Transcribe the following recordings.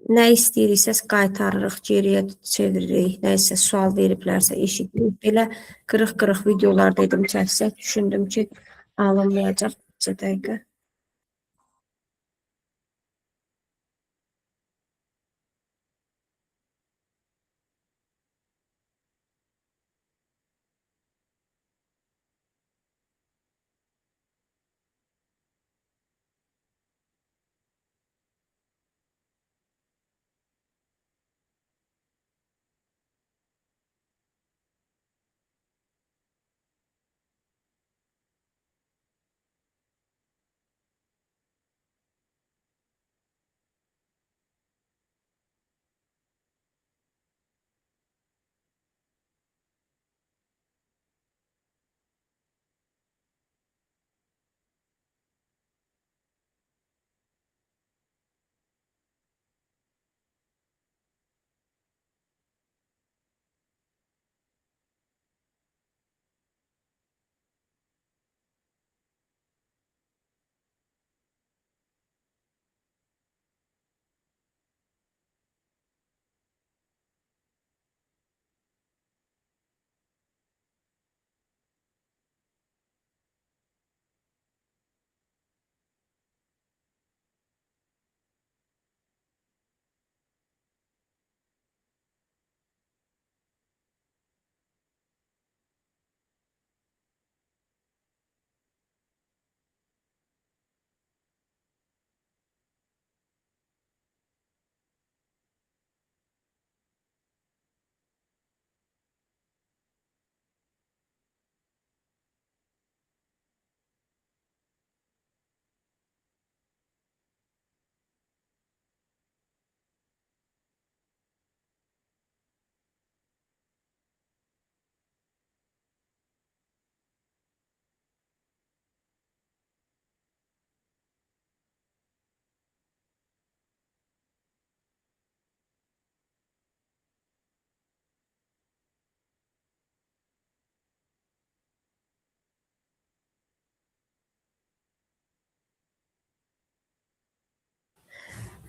Nə istəyiriksə qaytarırıq, geriyə çeviririk. Nə isə sual veriblərsə eşidirik. Belə qırıq-qırıq videolar dedim çəksək, düşündüm ki, alınmayacaq bir dəqiqə.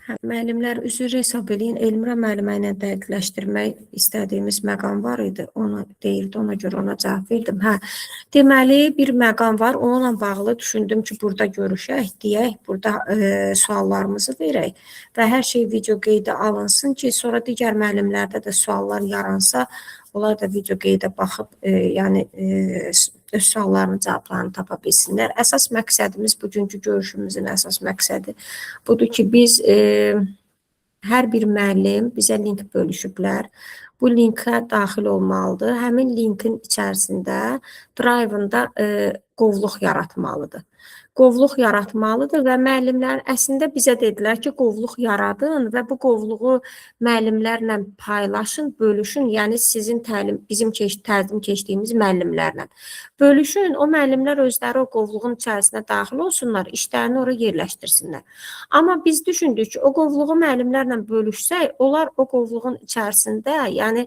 Hə, müəllimlər üzr hesab eləyin. Elmira müəllimə ilə dəqiqləşdirmək istədiyimiz məqam var idi. Ona deyildi, ona görə ona cavab verdim. Hə, deməli bir məqam var. Onunla bağlı düşündüm ki, burada görüşək, deyək, burada suallarımızı verək və hər şey video qeydə alınsın ki, sonra digər müəllimlərdə də suallar yaransa, onlar da video qeydə baxıb, yəni öz suallarının cavablarını tapa bilsinlər. Əsas məqsədimiz, bugünkü görüşümüzün əsas məqsədi budur ki, biz hər bir müəllim bizə link bölüşüblər. Bu linkə daxil olmalıdır. Həmin linkin içərisində Drive-ında qovluq yaratmalıdır. Qovluq yaratmalıdır və müəllimlər əslində bizə dedilər ki, qovluq yaradın və bu qovluğu müəllimlərlə paylaşın, bölüşün, yəni sizin bizim təlim keçdiyimiz müəllimlərlə. Bölüşün, o müəllimlər özləri o qovluğun içərisinə daxil olsunlar, işlərini oraya yerləşdirsinlər. Amma biz düşündük ki, o qovluğu müəllimlərlə bölüşsək, onlar o qovluğun içərisində, yəni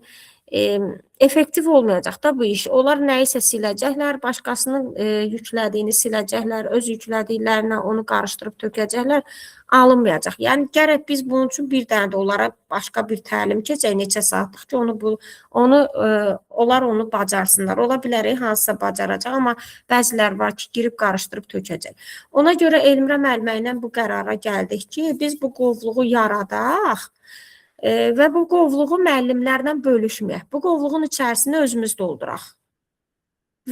effektiv olmayacaq da bu iş. Onlar nəyisə siləcəklər, başqasının yüklədiyini siləcəklər, öz yüklədiklərinə onu qarışdırıb tökəcəklər, alınmayacaq. Yəni gərək biz bunun üçün bir dənə də onlara başqa bir təlim keçək, neçə saatlıq ki, onlar onu bacarsınlar. Ola bilərik hansısa bacaracaq, amma bəzilər var ki, girib qarışdırıb tökəcək. Ona görə Elmira müəllimə ilə bu qərara gəldik ki, biz bu qovluğu yaradaq və bu qovluğu müəllimlərlə bölüşməyək. Bu qovluğun içərisini özümüz dolduraq.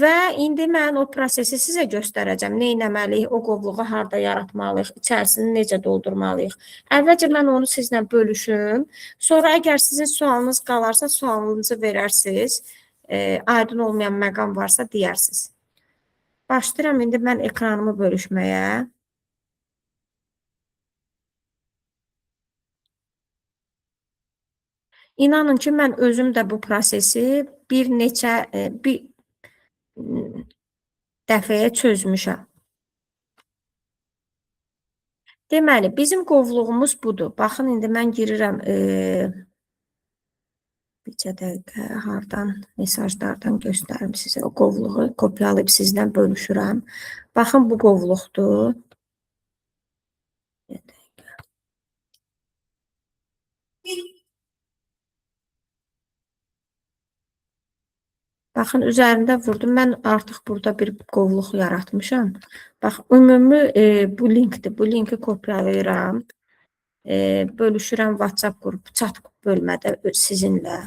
Və indi mən o prosesi sizə göstərəcəm. Nə etməliyik, o qovluğu harda yaratmalıyıq, içərisini necə doldurmalıyıq. Əvvəlcə mən onu sizlə bölüşüm. Sonra əgər sizin sualınız qalarsa, sualınızı verərsiniz. Aydın olmayan məqam varsa deyərsiniz. Başlayıram indi mən ekranımı bölüşməyə. İnanın ki, mən özüm də bu prosesi bir dəfəyə çözmüşəm. Deməli, bizim qovluğumuz budur. Baxın, indi mən girirəm bircə dəqiqə hardan, mesajlardan göstərim sizə. O qovluğu kopyalayıb sizlə bölüşürəm. Baxın, bu qovluqdur. Baxın, üzərində vurdum. Mən artıq burada bir qovluq yaratmışam. Bax, ümumi bu linkdir. Bu linki kopyalayıram. Bölüşürəm WhatsApp qrupu, chat bölmədə sizinlə.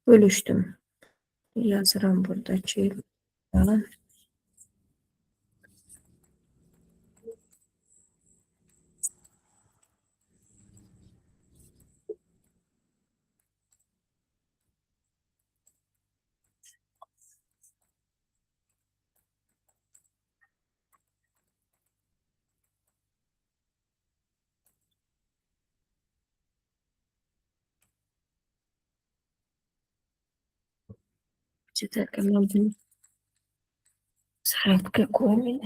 Bölüşdüm. Yazıram buradakı. Bir dəqiqə, mən bunu səhifə qoymayım.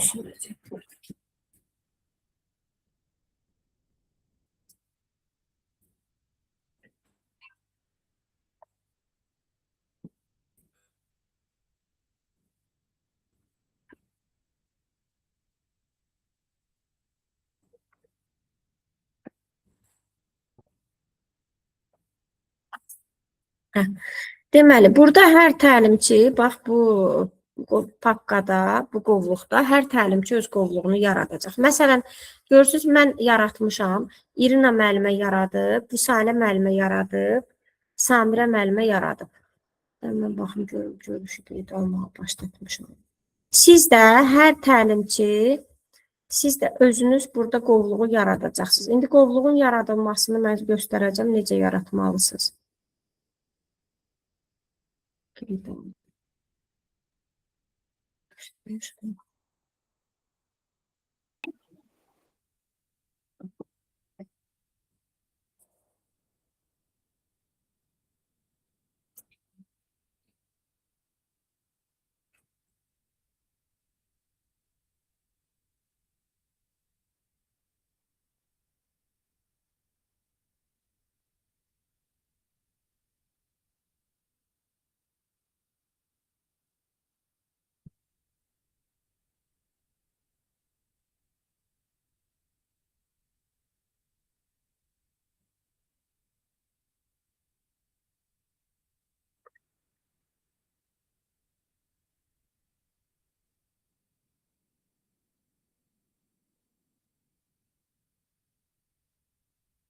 Deməli, burada hər təlimçi, bax bu pakkada, bu qovluqda hər təlimçi öz qovluğunu yaradacaq. Məsələn, görürsünüz, mən yaratmışam. İrina müəllimə yaradıb, Vüsalə müəllimə yaradıb, Samirə müəllimə yaradıb. Mən baxım, görüşü qeyd almağa başlatmışam. Siz də hər təlimçi, siz də özünüz burada qovluğu yaradacaqsınız. İndi qovluğun yaradılmasını mən göstərəcəm, necə yaratmalısınız.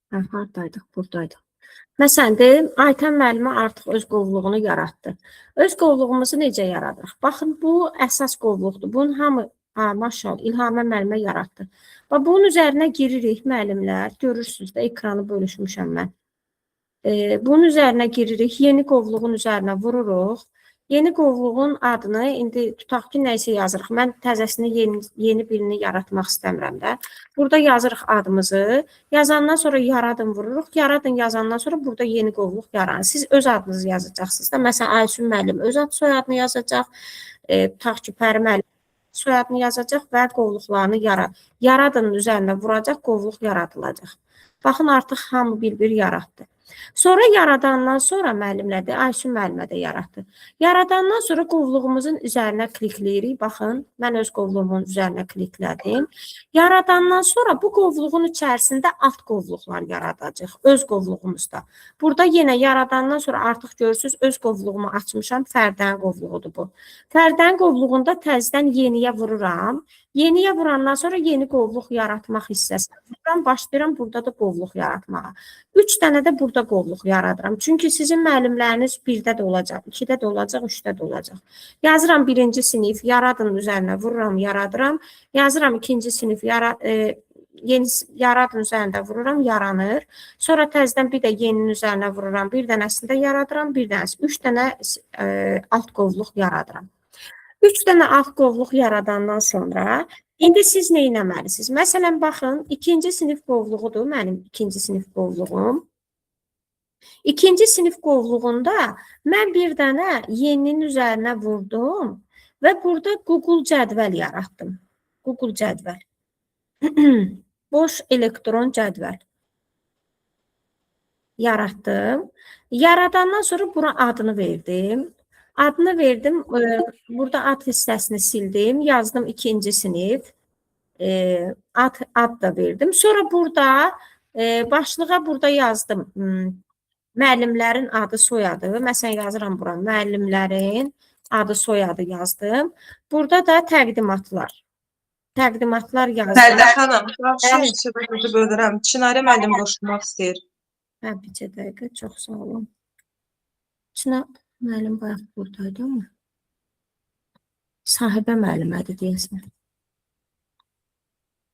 Haradaydıq? Buradaydıq. Məsələn, deyim, Aytən müəllimə artıq öz qovluğunu yaratdı. Öz qovluğumuzu necə yaradırıq? Baxın, bu əsas qovluqdur. Bunun hamı, maşallah, İlhamə müəllimə yaratdı. Və bunun üzərinə giririk müəllimlər. Görürsünüz də, ekranı bölüşmüşəm mən. Bunun üzərinə giririk, yeni qovluğun üzərinə vururuq. Yeni qovluğun adını indi tutaq ki, nəysə yazırıq. Mən təzəsini yeni birini yaratmaq istəmirəm də. Burada yazırıq adımızı. Yazandan sonra yaradın vururuq. Yaradın yazandan sonra burada yeni qovluq yaranır. Siz öz adınızı yazacaqsınız da. Məsələn, Aysun müəllim öz ad soyadını yazacaq. Tutaq ki, Pəri müəllim soyadını yazacaq və qovluqlarını yaradının üzərində vuracaq, qovluq yaradılacaq. Baxın, artıq hamı bir-bir yaratdı. Sonra yaradandan sonra müəllimlər də, Aysun müəllimə də yaratdı. Yaradandan sonra qovluğumuzun üzərinə klikləyirik. Baxın, mən öz qovluğumun üzərinə kliklədim. Yaradandan sonra bu qovluğun içərisində alt qovluqlar yaradacaq. Öz qovluğumuzda. Burada yenə yaradandan sonra artıq görürsünüz, öz qovluğumu açmışam. Fərdənin qovluğudur bu. Fərdənin qovluğunda təzədən yeniyə vururam. Yeniyə vurandan sonra yeni qovluq yaratmaq hissəsi. Başlayıram burada da qovluq yaratmağa. 3 dənə də burada qovluq yaradıram. Çünki sizin müəllimləriniz 1-də də olacaq, 2-də də olacaq, 3-də də olacaq. Yazıram 1-ci sinif, yaradın üzərinə vururam, yaradıram. Yazıram 2-ci sinif, yaradın üzərində vururam, yaranır. Sonra təzədən bir də yeninin üzərinə vururam, bir dənəsində yaradıram, bir dənəsi. 3 dənə alt qovluq yaradıram. 3 dənə alt qovluq yaradandan sonra indi siz nə etməlisiniz? Məsələn, baxın, 2-ci sinif qovluğudur mənim 2-ci sinif qovluğum. İkinci sinif qovluğunda mən bir dənə yeninin üzərinə vurdum və burada Google cədvəl yaratdım. Google cədvəl. Boş elektron cədvəl yaratdım. Yaradandan sonra buna adını verdim. Adını verdim. Burada ad hissəsini sildim. Yazdım ikinci sinif. Ad da verdim. Sonra burada başlığa burada yazdım. Müəllimlərin adı, soyadı. Məsələn, yazıram bura. Müəllimlərin adı, soyadı yazdım. Burada da təqdimatlar. Təqdimatlar yazdım. Fərdə xanım, danışın, sözünüzü bölürəm. Çinarə müəllim qoşulmaq istəyir. Hə, bir dəqiqə, çox sağ olun. Çinar müəllim bayaq buradaydı ama sahibə müəllimədir deyəsən.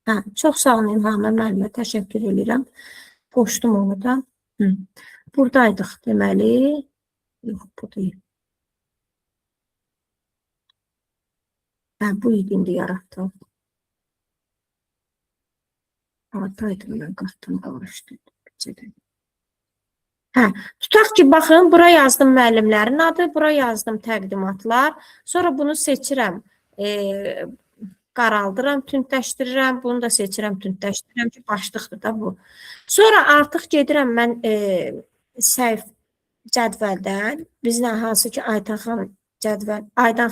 Hə, çox sağ olun İlhamə müəllimə, təşəkkür edirəm. Qoşdum onu da. Buradaydıq deməli. Yox, bu deyil. Hə, bu idi indi yaratdım. Haradaydım mən, qartım qarışdı. Hə, tutaq ki, baxın, bura yazdım müəllimlərin adı, bura yazdım təqdimatlar. Sonra bunu seçirəm, qaraldıram, tündləşdirirəm, bunu da seçirəm, tündləşdirirəm ki, başlıqdır da bu. Sonra artıq gedirəm mən səhv cədvəldən, bizlə hansı ki, Aydan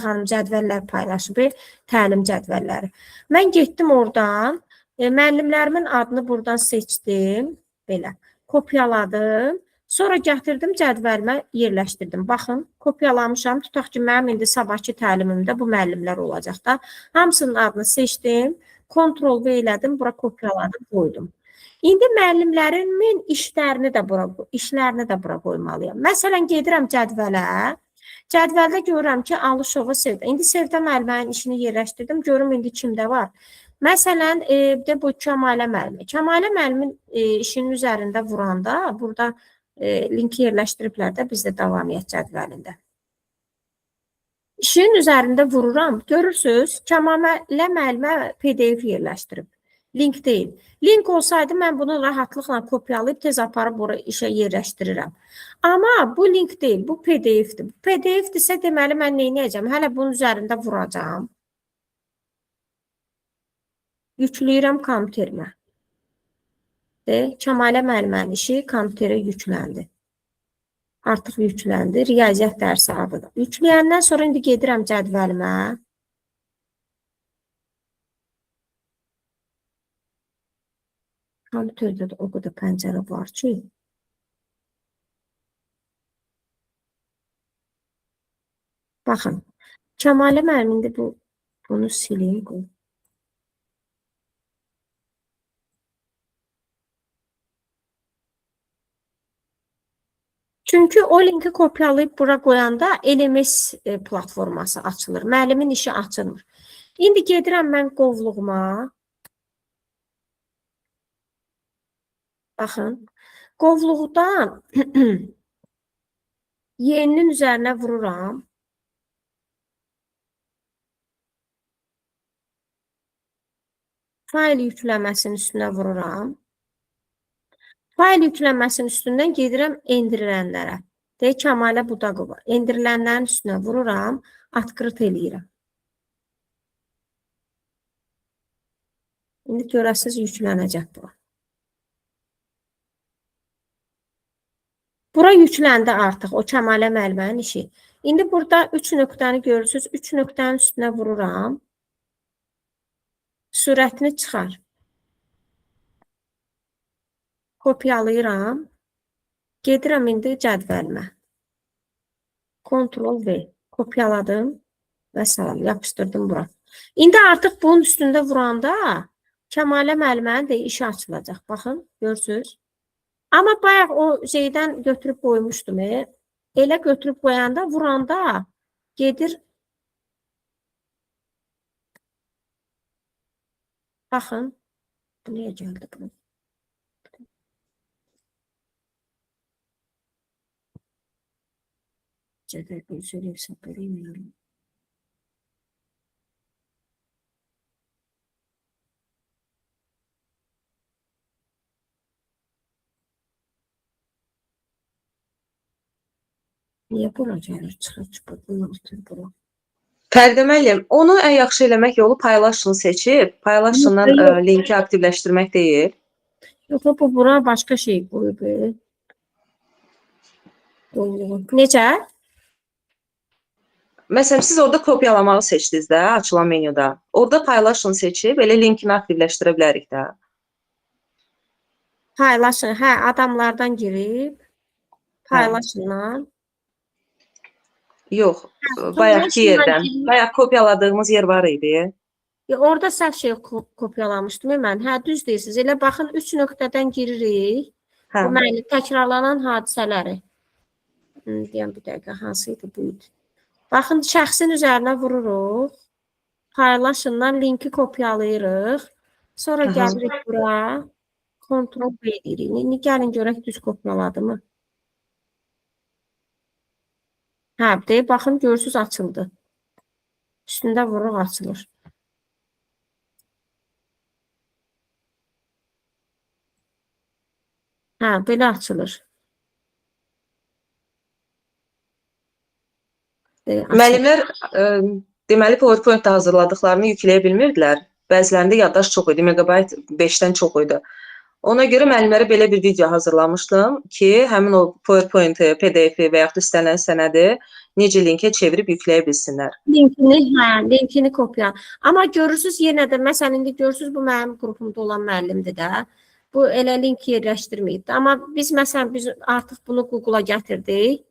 xanım cədvəllər paylaşıb, təlim cədvəlləri. Mən getdim oradan, müəllimlərimin adını buradan seçdim, belə, kopyaladım. Sonra gətirdim cədvəlimə yerləşdirdim. Baxın, kopyalamışam. Tutaq ki, mənim indi sabahki təlimimdə bu müəllimlər olacaq da. Hamısının adını seçdim, Ctrl-V elədim, bura kopyaladım, qoydum. İndi müəllimlərimin işlərini də bura qoymalıyam. Məsələn, gedirəm cədvələ. Cədvəldə görürəm ki, Alışova Sevda. İndi Sevda müəllimənin işini yerləşdirdim. Görüm indi kimdə var. Məsələn, bu Kəmalə müəllimə. Kəmalə müəllimin işinin üzərində vuranda, burada linki yerləşdiriblər də bizdə davamiyyət cədvəlində. İşin üzərində vururam. Görürsünüz, Kəmalə müəllimə PDF yerləşdirib. Link deyil. Link olsaydı mən bunu rahatlıqla kopyalayıb tez aparıb bura işə yerləşdirirəm. Amma bu link deyil, bu PDF-dir. PDF-dirsə deməli mən nə edəcəm? Hələ bunun üzərində vuracağam. Yükləyirəm kompüterimə. Kəmalə müəllimənin işi kompüterə yükləndi. Artıq yükləndi. Riyaziyyat dərsi adıdır. Yükləyəndən sonra indi gedirəm cədvəlimə. Kompüterdə də o qədər pəncərə var ki. Baxın. Kəmalə müəllimində bunu sileyim. Çünki o linki kopyalayıb bura qoyanda LMS platforması açılır. Müəllimin işi açılmır. İndi gedirəm mən qovluğuma. Baxın. Qovluqdan yeninin üzərinə vururam. Fayl yükləməsinin üstünə vururam. Fayl yükləməsinin üstündən gedirəm endirilənlərə. Kəmalə Budaqova. Endirilənlərin üstünə vururam, открыт eləyirəm. İndi görəsiz yüklənəcək bura. Bura yükləndi artıq o Kəmalə müəllimənin işi. İndi burada 3 nöqtəni görürsünüz. 3 nöqtənin üstünə vururam. Sürətini çıxar. Kopyalayıram. Gedirəm indi cədvəlimə. Ctrl-V. Kopyaladım və salam, yapışdırdım bura. İndi artıq bunun üstündə vuranda Kəmalə müəllimənin də işi açılacaq. Baxın, görürsünüz. Amma bayaq o şeydən götürüb qoymuşdum. Elə götürüb qoyanda, vuranda gedir. Baxın. Bu niyə gəldi bu? Cədvəl üzrə hesab edeyim. Niyə bura gəlir? Çıxır bura. Fəridə müəllim, onu ən yaxşı eləmək yolu paylaşın seçib, paylaşından Yox, linki aktivləşdirmək deyil. yox, bu bura başqa şey qoyub. Necə? Məsələn, siz orada kopyalamağı seçdiniz də, açılan menyuda. Orada paylaşın seçib, elə linkini aktivləşdirə bilərik də. Paylaşın. Hə, adamlardan girib paylaşınlar. Yox, bayaqki yerdən. Bayaq kopyaladığımız yer var idi. Orada səhv şey kopyalamışdım mən. Hə, düz deyirsiniz. Elə baxın 3 nöqtədən giririk. Hə. Bu mənim təkrarlanan hadisələri. Deyəm bir dəqiqə, hansı idi bu idi? Baxın, şəxsin üzərinə vururuq. Paylaşından linki kopyalayırıq. Sonra gəlirik bura. Ctrl B deyirik. İndi gəlin görək düz kopyaladı mı? Hə, deyib, baxın, görürsünüz açıldı. Üstündə vururuq, açılır. Hə, belə açılır. Müəllimlər deməli PowerPoint-da hazırladıqlarını yükləyə bilmirdilər. Bəzilərində yaddaş çox idi, megabayt 5-dən çox idi. Ona görə müəllimlərə belə bir video hazırlamışdım ki, həmin o PowerPoint-i, PDF-i və yaxud istənilən sənədi necə linkə çevirib yükləyə bilsinlər. Linkini kopya. Amma görürsünüz yenə də, məsələn, indi görürsünüz bu mənim qrupumda olan müəllimdir də. Bu elə link yerləşdirməyib. Amma biz, məsələn, biz artıq bunu Google-a gətirdik.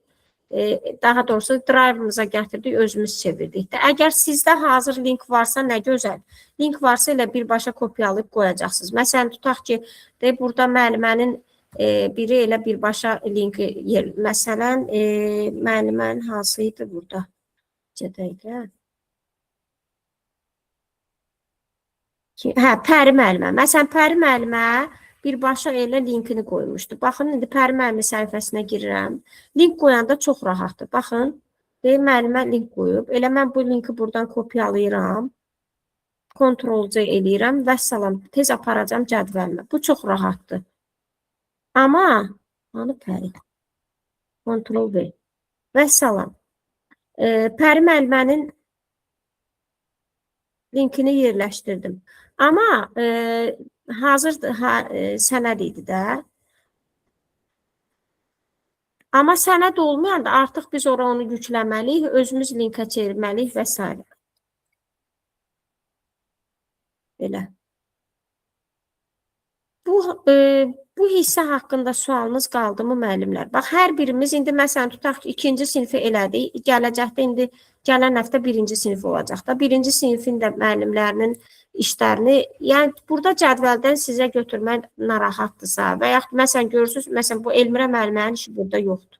Daha doğrusu Drive-ımıza gətirdik, özümüz çevirdik də. Əgər sizdə hazır link varsa, nə gözəl. Link varsa elə birbaşa kopyalayıb qoyacaqsınız. Məsələn, tutaq ki, burada müəllimənin biri elə birbaşa linki yer. Məsələn, müəllimənin hansı idi burada? Dəqiqə. Hə, Pəri müəllimə. Məsələn, Pəri müəllimə birbaşa elə linkini qoymuşdu. Baxın, indi Pəri müəllimin səhifəsinə girirəm. Link qoyanda çox rahatdır. Baxın, müəllimə link qoyub. Elə mən bu linki buradan kopyalayıram. Ctrl-C eləyirəm və salam, tez aparacam cədvəlimə. Bu çox rahatdır. Amma, hanı Pəri? Ctrl-V və salam. Pəri müəllimənin linkini yerləşdirdim. Amma hazır sənəd idi də. Amma sənəd olmayanda artıq biz ora onu yükləməliyik, özümüz linkə çevirməliyik və s. Belə. Bu hissə haqqında sualınız qaldı mı müəllimlər? Bax, hər birimiz indi məsələn tutaq ki, 2-ci sinifi elədik. Gələcəkdə indi gələn həftə 1-ci sinif olacaq da. 1-ci sinifin də müəllimlərinin işlərini, yəni burada cədvəldən sizə götürmək narahatdırsa və yaxud məsələn görürsünüz, məsələn bu Elmirə müəllimənin işi burada yoxdur.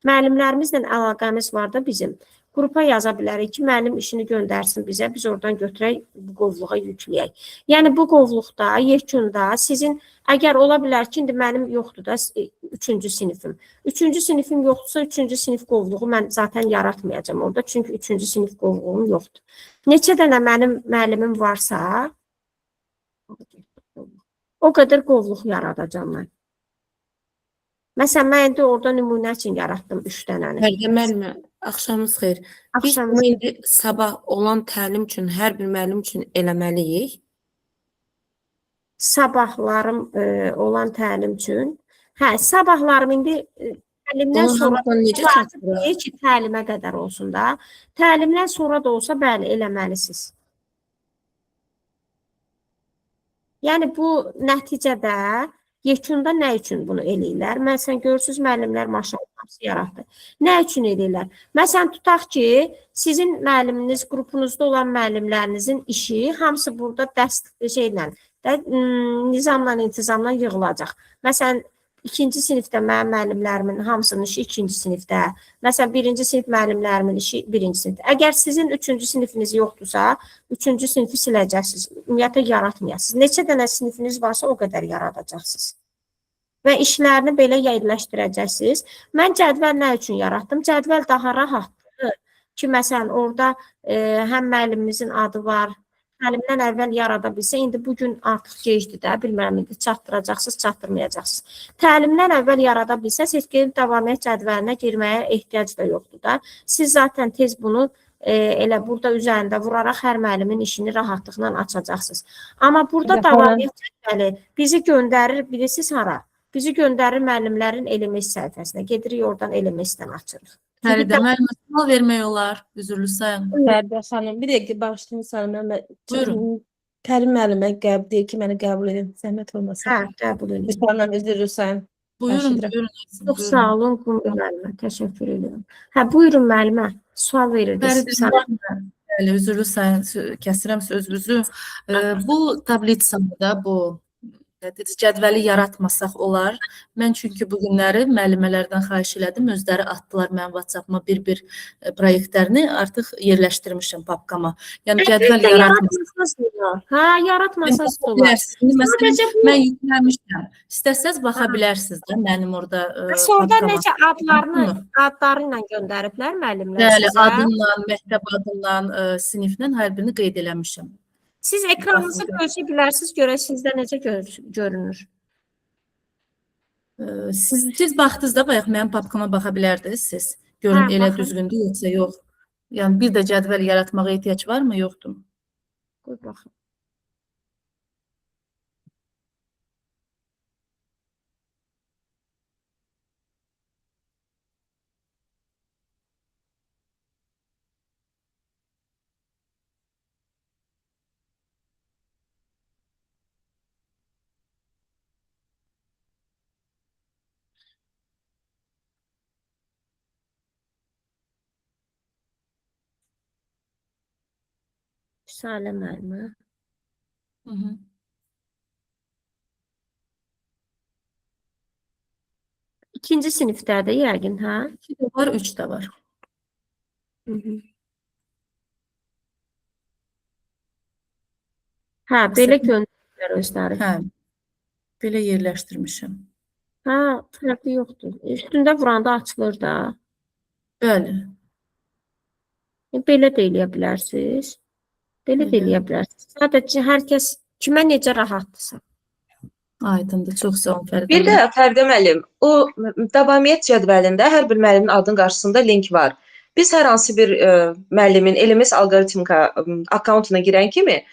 Müəllimlərimizlə əlaqəmiz var da bizim. Qrupa yaza bilərik ki, müəllim işini göndərsin bizə, biz oradan götürək, bu qovluğa yükləyək. Yəni bu qovluqda, yekunda sizin, əgər ola bilər ki, indi mənim yoxdur da 3-cü sinifim. 3-cü sinifim yoxdursa, 3-cü sinif qovluğu mən zaten yaratmayacağım orada, çünki 3-cü sinif qovluğum yoxdur. Neçə dənə mənim müəllimim varsa, o qədər qovluq yaradacam mən. Məsələn, mən indi orada nümunə üçün yaratdım 3 dənəni. Fəridə müəllimə, axşamınız xeyir. Biz bunu indi sabah olan təlim üçün, hər bir müəllim üçün eləməliyik. Sabahlarım olan təlim üçün. Hə, sabahlarım indi təlimdən sonra deyir ki, təlimə qədər olsun da. Təlimdən sonra da olsa, bəli, eləməlisiniz. Yəni, bu nəticədə yekunda nə üçün bunu eləyirlər? Məsələn, görürsünüz, müəllimlər maşallah yaratdı. Nə üçün eləyirlər? Məsələn, tutaq ki, sizin müəlliminiz, qrupunuzda olan müəllimlərinizin işi hamısı burada nizamla, intizamla yığılacaq. Məsələn, 2-ci sinifdə mənim müəllimlərimin hamısının işi 2-ci sinifdə. Məsələn, 1-ci sinif müəllimlərimin işi 1-ci sinifdə. Əgər sizin 3-cü sinifiniz yoxdursa, 3-cü sinifi siləcəksiniz, ümumiyyətlə yaratmayasınız. Neçə dənə sinifiniz varsa, o qədər yaradacaqsınız. Və işlərini belə yerləşdirəcəksiniz. Mən cədvəl nə üçün yaratdım? Cədvəl daha rahatdır ki, məsələn, orada həm müəllimimizin adı var, təlimdən əvvəl yarada bilsə, indi bu gün artıq gecdir də, bilmirəm indi çatdıracaqsınız, çatdırmayacaqsınız. Təlimdən əvvəl yarada bilsəz, heç gedib davamiyyət cədvəlinə girməyə ehtiyac da yoxdur da. Siz zaten tez bunu elə burada üzərində vuraraq hər müəllimin işini rahatlıqla açacaqsınız. Amma burada davamiyyət cədvəli bizi göndərir, bilirsiniz hara? Bizi göndərir müəllimlərin LMS səhifəsinə. Gedirik oradan LMS-dən açırıq. Fəridə müəllimə sual vermək olar. Üzrlü sayın. Fəridə xanım, bir dəqiqə bağışlayın sanırım. Buyurun. Təlim müəllimə deyir ki, məni qəbul edin. Zəhmət olmasın. Hə, qəbul edin. Lütfən üzrlü sayın. Buyurun, Başlayıram. buyurun. Çox sağ olun, Qumru müəllimə. Təşəkkür edirəm. Hə, buyurun müəllimə. Sual verirdiniz. Fəridə, bəli, üzrlü sayın, kəsirəm sözünüzü. Bu tablitsada bu cədvəli yaratmasaq olar. Mən çünki bu günləri müəllimələrdən xahiş elədim. Özləri atdılar mənim WhatsApp-ıma bir proyektlərini artıq yerləşdirmişəm papkama. Yəni cədvəl yaratmasaq. Hə, yaratmasaq olar. Məsələn, mən yükləmişəm. İstəsəz baxa bilərsiniz də mənim orada Sonra necə adları ilə göndəriblər müəllimlər Bəli, sizə? adımla, məktəb adımla, siniflə hər birini qeyd eləmişəm. Siz ekranınızı görsə bilərsiniz, görək sizdə necə görünür. Siz baxdınızda bayaq mənim papkama baxa bilərdiniz siz. Görün Hə, elə baxın. düzgündür yoxsa yox. Yəni bir də cədvəl yaratmağa ehtiyac varmı, yoxdur? Qoy baxın. Salə müəllimə. Hı -hı. İkinci sinifdədir yəqin, hə? 2 də var, 3 də var. Hı -hı. Hə, belə göndərirlər özləri. Hə. Belə yerləşdirmişəm. Hə, fərqi yoxdur. Üstündə vuranda açılır da. Bəli. Belə də eləyə bilərsiniz. Belə də Belə. eləyə bilərsiniz. Sadəcə hər kəs kimə necə rahatdırsa. Aydındır. Çox sağ olun Fəridə. Bir də Fəridə müəllim, o davamiyyət cədvəlində hər bir müəllimin adının qarşısında link var. Biz hər hansı bir müəllimin LMS alqoritmika akkauntuna girən kimi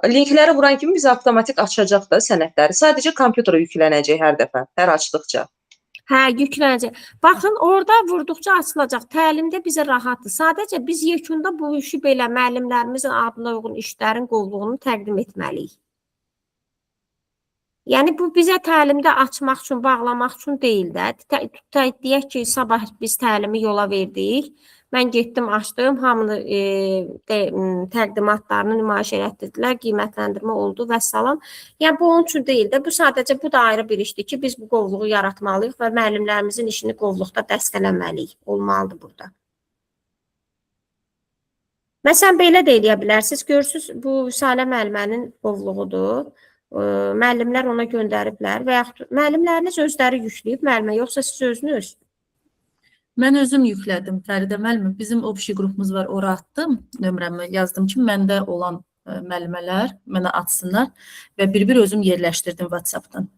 linkləri vuran kimi bizə avtomatik açacaq da sənədləri. Sadəcə kompüterə yüklənəcək hər dəfə, hər açdıqca. Hə, yüklənəcək. Baxın, orada vurduqca açılacaq. Təlimdə bizə rahatdır. Sadəcə biz yekunda bu işi belə müəllimlərimizin adına uyğun işlərin qovluğunu təqdim etməliyik. Yəni bu bizə təlimdə açmaq üçün, bağlamaq üçün deyil də. Deyək ki, sabah biz təlimi yola verdik. Mən getdim, açdım, hamını təqdimatlarını nümayiş etdirdilər, qiymətləndirmə oldu və salam. Yəni bu onun üçün deyil də. Bu sadəcə bu da ayrı bir işdir ki, biz bu qovluğu yaratmalıyıq və müəllimlərimizin işini qovluqda dəstələməliyik. Olmalıdır burada. Məsələn, belə də eləyə bilərsiniz. Görürsünüz, bu Salə müəllimənin qovluğudur. Müəllimlər ona göndəriblər və yaxud müəllimləriniz özləri yükləyib müəllimə, yoxsa siz özünüz? Mən özüm yüklədim Fəridə müəllimə. Bizim opşi qrupumuz var, ora atdım nömrəmi, yazdım ki, məndə olan müəllimələr mənə atsınlar və bir-bir özüm yerləşdirdim WhatsApp-dan.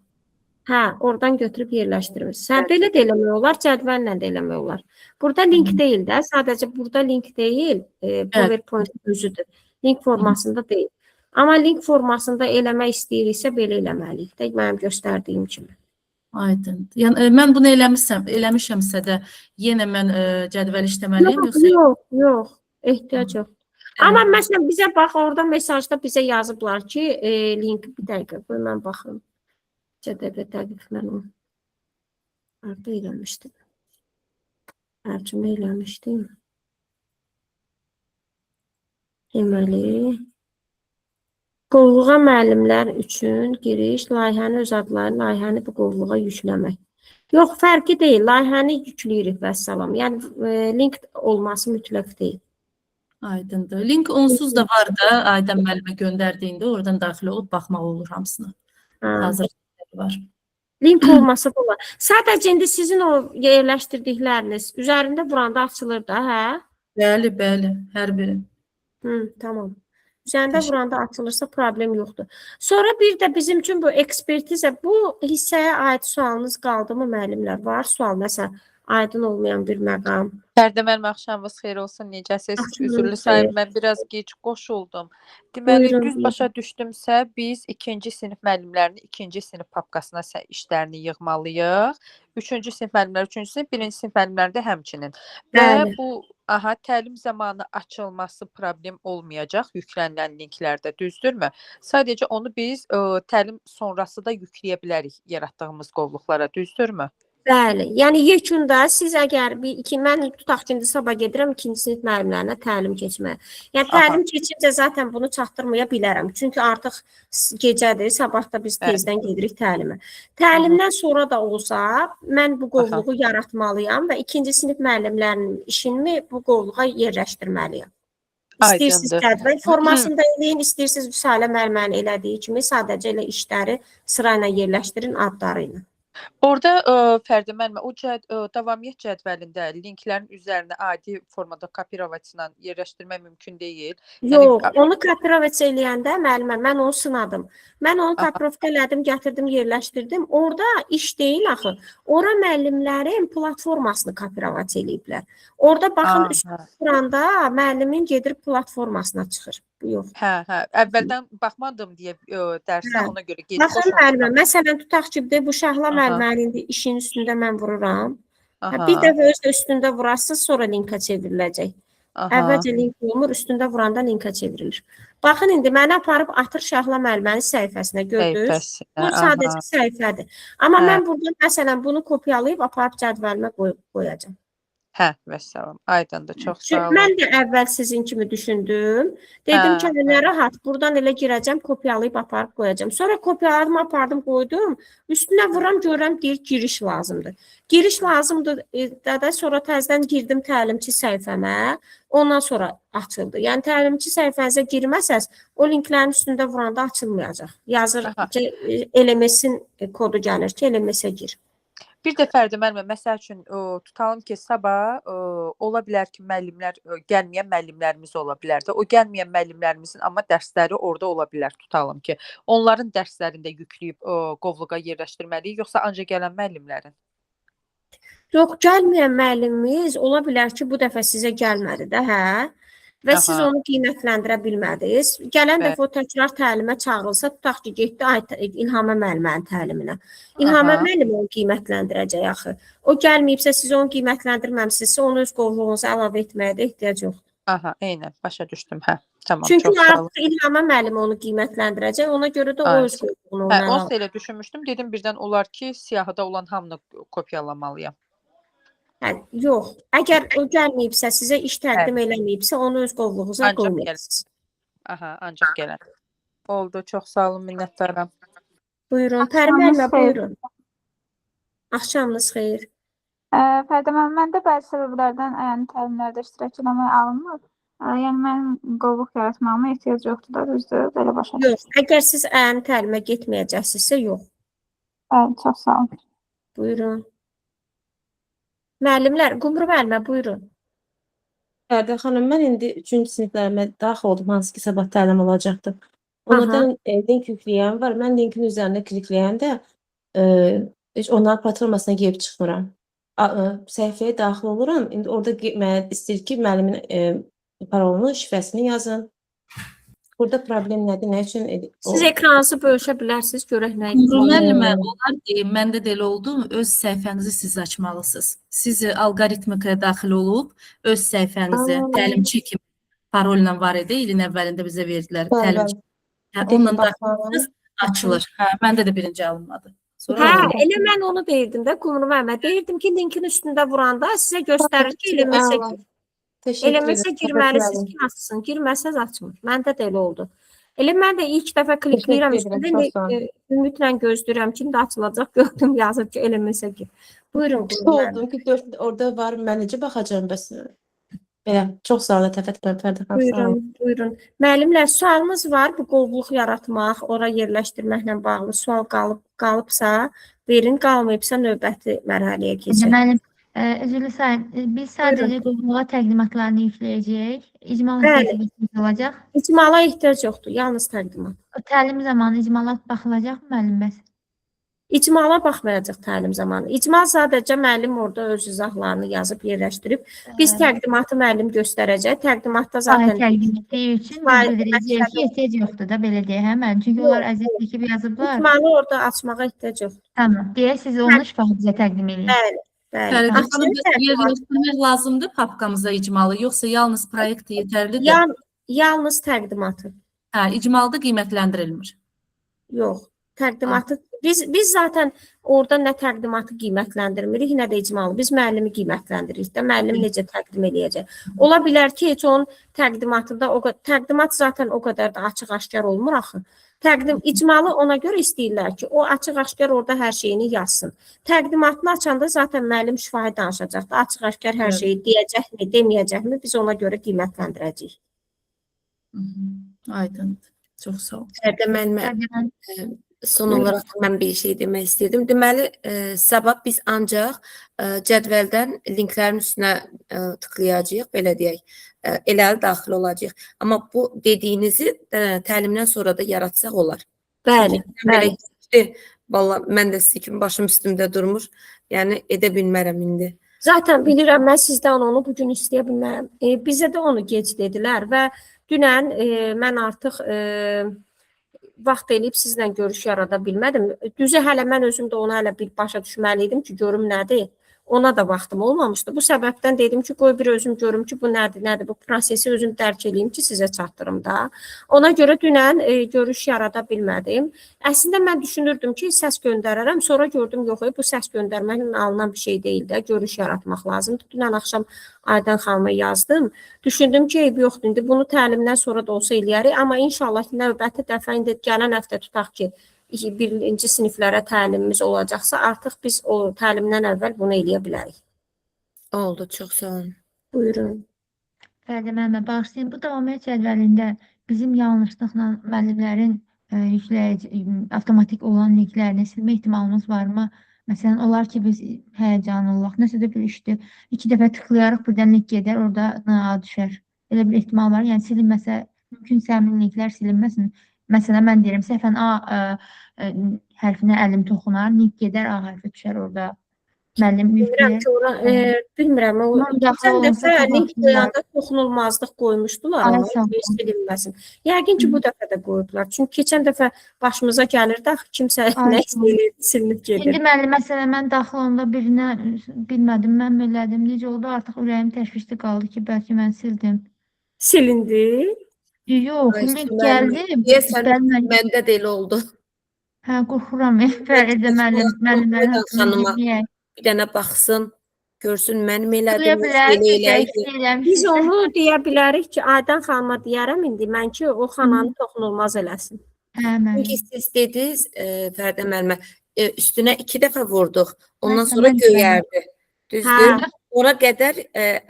Hə, oradan götürüb yerləşdirirsiniz. Hə, belə də eləmək olar, cədvəllə də eləmək olar. Burada link deyil də, sadəcə burada link deyil, PowerPoint özüdür. Link formasında deyil. Amma link formasında eləmək istəyiriksə belə eləməliyik də, mənim göstərdiyim kimi. Aydın. Yəni mən bunu eləmişəmsə də yenə mən cədvəl işləməliyəm yoxsa? Yox, ehtiyac yox. Amma məsələn bizə bax, orada mesajda bizə yazıblar ki, link bir dəqiqə, qoy mən baxım. Cədvələ təqif mən onu. Harada eləmişdim? Tərcümə eləmişdim. Deməli, qovluğa müəllimlər üçün giriş, layihəni öz adları, layihəni bu qovluğa yükləmək. Yox, fərqi deyil. Layihəni yükləyirik və salam. Yəni link olması mütləq deyil. Aydındır. Link onsuz da var da, Aydan müəllimə göndərdiyində oradan daxil olub baxmaq olur hamısına. Hazır var. Link olmasa da olar. Sadəcə indi sizin o yerləşdirdikləriniz üzərində vuranda açılır da, hə? Bəli, bəli, hər biri. Tamam. Üzərində vuranda açılırsa problem yoxdur. Sonra bir də bizim üçün bu ekspertiza, bu hissəyə aid sualınız qaldımı müəllimlər? Var sual, məsələn, aydın olmayan bir məqam. Fərdə müəllim, axşamınız xeyir olsun. Necəsiz? Axşamınız Üzrlü xeyir. sayın, mən biraz gec qoşuldum. Deməli, Buyurun, düz buyurun. başa düşdümsə, biz 2-ci sinif müəllimlərini 2-ci sinif papkasına işlərini yığmalıyıq. 3-cü sinif müəllimləri 3-cü sinif, 1-ci sinif müəllimləri də həmçinin. Və Bəli. bu təlim zamanı açılması problem olmayacaq yüklənilən linklərdə, düzdürmü? Sadəcə onu biz təlim sonrası da yükləyə bilərik yaratdığımız qovluqlara, düzdürmü? Bəli. Yəni yekunda siz əgər mən tutaq ki, indi sabah gedirəm 2-ci sinif müəllimlərinə təlim keçməyə. Yəni təlim keçincə zaten bunu çatdırmaya bilərəm. Çünki artıq gecədir, sabah da biz tezdən gedirik təlimə. Təlimdən sonra da olsa, mən bu qovluğu yaratmalıyam və 2-ci sinif müəllimlərinin işini bu qovluğa yerləşdirməliyəm. İstəyirsiniz cədvəl formasında eləyin, istəyirsiniz Vüsalə müəllimənin elədiyi kimi sadəcə elə işləri sırayla yerləşdirin adları ilə. Orada Fərdə müəllimə, o davamiyyət cədvəlində linklərin üzərinə adi formada kopироваться yerləşdirmək mümkün deyil. Yox, onu kopироваться eləyəndə müəllimə, mən onu sınadım. Mən onu kopировka elədim, gətirdim, yerləşdirdim. Orada iş deyil axı. Ora müəllimlərin platformasını kopироваться eləyiblər. Orada baxın üstə vuranda müəllimin gedir platformasına çıxır. Yox. Əvvəldən baxmadım deyə dərsə ona görə gedib baxın müəllimə, məsələn tutaq ki, bu Şahla müəllimənin işinin üstündə mən vururam. Bir dəfə öz üstündə vurarsınız, sonra linka çevriləcək. Əvvəlcə link olmur, üstündə vuranda linka çevrilir. Baxın, indi məni aparıb atır Şahla müəllimənin səhifəsinə, gördünüz? Bu sadəcə səhifədir. Amma mən burada məsələn bunu kopyalayıb aparıb cədvəlimə qoyacağam. Vəssalam. Aydındır, çox sağ olun. Mən də əvvəl sizin kimi düşündüm. Dedim ki, nə rahat, buradan elə girəcəm, kopyalayıb aparıb qoyacağam. Sonra kopyaladım, apardım, qoydum. Üstünə vuram, görürəm, deyir, giriş lazımdır. Giriş lazımdır da sonra təzədən girdim təlimçi səhifəmə. Ondan sonra açıldı. Yəni, təlimçi səhifənizə girməsəz, o linklərin üstündə vuranda açılmayacaq. Yazır ki, LMS-in kodu gəlir ki, LMS-ə gir. Bir də Fərdə müəllimə, məsəl üçün tutalım ki, sabah ola bilər ki, müəllimlər gəlməyən müəllimlərimiz ola bilər də. O gəlməyən müəllimlərimizin amma dərsləri orada ola bilər, tutalım ki. Onların dərslərində yükləyib qovluğa yerləşdirməliyik, yoxsa ancaq gələn müəllimlərin? Yox, gəlməyən müəllimimiz ola bilər ki, bu dəfə sizə gəlmədi də, hə? Və siz onu qiymətləndirə bilmədiniz. Gələn dəfə o təkrar təlimə çağırılsa, tutaq ki, getdi İlhamə müəllimənin təliminə. İlhamə müəllim onu qiymətləndirəcək axı. O gəlməyibsə, siz onu qiymətləndirməmsinizsə, onu öz qovluğunuza əlavə etməyə də ehtiyac yoxdur. Eynən, başa düşdüm, tamam. Çünki artıq İlhamə müəllim onu qiymətləndirəcək, ona görə də o öz qovluğunu ona əlavə. O elə düşünmüşdüm, dedim birdən olar ki, siyahıda olan hamını kopyalamalıyam. Yox, əgər o gəlməyibsə, sizə iş təqdim eləməyibsə, onu öz qovluğunuza qoymayasınız. Ancaq gələn. Oldu, çox sağ olun, minnətdaram. Buyurun, Pəri müəllimə, buyurun. Axşamınız xeyir. Fərdə müəllim, mən də bəzi səbəblərdən təlimlərdə iştirak etməyə alınmır. Yəni, mənim qovluq yaratmağıma ehtiyac yoxdur da, düzdür, belə başa düşürəm. Yox, əgər siz təlimə getməyəcəksinizsə, yox. Bəli, çox sağ olun. Buyurun. Müəllimlər, Qumru müəllimə, buyurun. Fərdə xanım, mən indi 3-cü siniflərimə daxil oldum, hansı ki, sabah təlim olacaqdı. Onlardan link yükləyən var. Mən linkin üzərində klikləyəndə onların platformasına girib çıxmıram. Səhifəyə daxil oluram. İndi orada istəyir ki, müəllimin parolunu, şifrəsini yazın. Burada problem nədir, nə üçün? Siz ekranınızı bölüşə bilərsiniz, görək nə edir. Müəllimə, onlar deyim, məndə də elə oldu, öz səhifənizi siz açmalısınız. Siz alqoritmikaya daxil olub, öz səhifənizi təlimçi kimi parolla var idi, ilin əvvəlində bizə verdilər təlimçi. Ondan daxil açılır. Məndə də birinci alınmadı. Elə mən onu deyirdim də, Qumru müəllimə. Deyirdim ki, linkin üstündə vuranda sizə göstərir ki, LMS-ə gir. LMS-ə girməlisiniz ki, açsın. Girməsəz açmır. Məndə də elə oldu. Elə mən də ilk dəfə klikləyirəm üstündə, ümidlə gözləyirəm ki, indi açılacaq, gördüm, yazıb ki, LMS-ə gir. Buyurun, Qumru müəllimə. Orada var, mən necə baxacağım bəs? Belə, çox sağ olun, təfəkkür Fərdə xanım. Buyurun, buyurun. Müəllimlər, sualınız var, bu qovluq yaratmaq, ora yerləşdirməklə bağlı sual qalıbsa, verin, qalmayıbsa növbəti mərhələyə keçək. Müəllim, Üzrlü sayın, biz sadəcə qovluğa təqdimatlarını yükləyəcəyik. İcmal Bəli. ehtiyacımız olacaq. İcmala ehtiyac yoxdur, yalnız təqdimat. Təlim zamanı icmalat baxılacaq müəllim bəs? İcmala baxmayacaq təlim zamanı. İcmal sadəcə müəllim orada öz izahlarını yazıb yerləşdirib. Biz təqdimatı müəllim göstərəcək. Təqdimatda Sahə zaten təqdim etdiyi üçün biz Sahə bildirəcəyik ki, ehtiyac yoxdur da belə deyə, hə müəllim? Çünki onlar Yox, əziyyət çəkib yazıblar. İcmalı orada açmağa ehtiyac yoxdur. Tamam. Deyə siz onu şifahi bizə təqdim edin. Bəli, bəli. Fəridə Açıq xanım, bəs təqdimat. yerləşdirmək lazımdır papkamıza icmalı, yoxsa yalnız proyekt yetərlidir? Yalnız təqdimatı. Hə, icmalda qiymətləndirilmir. Yox, təqdimatı biz zaten orada nə təqdimatı qiymətləndirmirik, nə də icmalı. Biz müəllimi qiymətləndiririk də, müəllim necə təqdim eləyəcək. Ola bilər ki, heç onun təqdimatında təqdimat zaten o qədər də açıq-aşkar olmur axı. İcmalı ona görə istəyirlər ki, o açıq-aşkar orada hər şeyini yazsın. Təqdimatını açanda zaten müəllim şifahi danışacaq da, açıq-aşkar hər şeyi deyəcəkmi, deməyəcəkmi, biz ona görə qiymətləndirəcəyik. Aydındır. Çox sağ ol. Fərdə müəllimə, son olaraq mən bir şey demək istəyirdim. Deməli, sabah biz ancaq cədvəldən linklərin üstünə tıklayacağıq, belə deyək, eləli daxil olacağıq. Amma bu dediyinizi təlimdən sonra da yaratsaq olar. Bəli, bəli. Vallahi mən də sizin kimi başım üstümdə durmur. Yəni edə bilmərəm indi. Zaten bilirəm, mən sizdən onu bugün istəyə bilmərəm. Bizə də onu gec dedilər və dünən mən artıq vaxt eləyib sizlə görüş yarada bilmədim. Düzü hələ mən özüm də onu hələ bir başa düşməli idim ki, görüm nədir. Ona da vaxtım olmamışdı. Bu səbəbdən dedim ki, qoy bir özüm görüm ki, bu nədir, bu prosesi özüm dərk eləyim ki, sizə çatdırım da. Ona görə dünən görüş yarada bilmədim. Əslində mən düşünürdüm ki, səs göndərərəm. Sonra gördüm, yox, bu səs göndərməklə alınan bir şey deyil də, görüş yaratmaq lazımdır. Dünən axşam Aydan xanıma yazdım. Düşündüm ki, eybi yoxdur, indi bunu təlimdən sonra da olsa eləyərik. Amma inşallah növbəti dəfə, indi gələn həftə tutaq ki, birinci siniflərə təlimimiz olacaqsa, artıq biz o təlimdən əvvəl bunu eləyə bilərik. Oldu, çox sağ olun. Buyurun. Fərdə müəllimə, bağışlayın. Bu davamiyyət cədvəlində bizim yanlışlıqla müəllimlərin avtomatik olan linklərini silmə ehtimalımız varmı? Məsələn, olar ki, biz həyəcanlı olaq, nəsə də bir işdir. 2 dəfə tıklayarıq, birdən link gedər, orada A düşər. Elə bir ehtimal var. Yəni, silinməsə, mümkünsə həmin linklər silinməsin. Məsələn, mən deyirəm, səhvən A hərfinə əlim toxunar, link gedər, A hərfi düşər orada. Müəllim yükləyər. Bilmirəm, keçən dəfə link qoyanda toxunulmazlıq qoymuşdular, ona silinməsin. Yəqin ki, bu dəfə də qoyublar. Çünki keçən dəfə başımıza gəlirdi, axı kimsə nə istəyir, silinib gedir. İndi müəllim, məsələn, mən daxil onda birinə bilmədim, mən elədim, necə oldu, artıq ürəyim təşvişli qaldı ki, bəlkə mən sildim. Silindi? Yox, link gəldi. Deyəsən, məndə də elə oldu. Hə, qorxuram. Fəridə müəllimlərin haqqında deyək. Bir dənə baxsın, görsün mənim elədim, Biz onu deyə bilərik ki, Aydan xanıma deyərəm indi mən ki, o xananı toxunulmaz eləsin. Çünki siz dediniz, Fərdə müəllimə, üstünə 2 dəfə vurduq, ondan sonra göyərdi. Düzdür? Ora qədər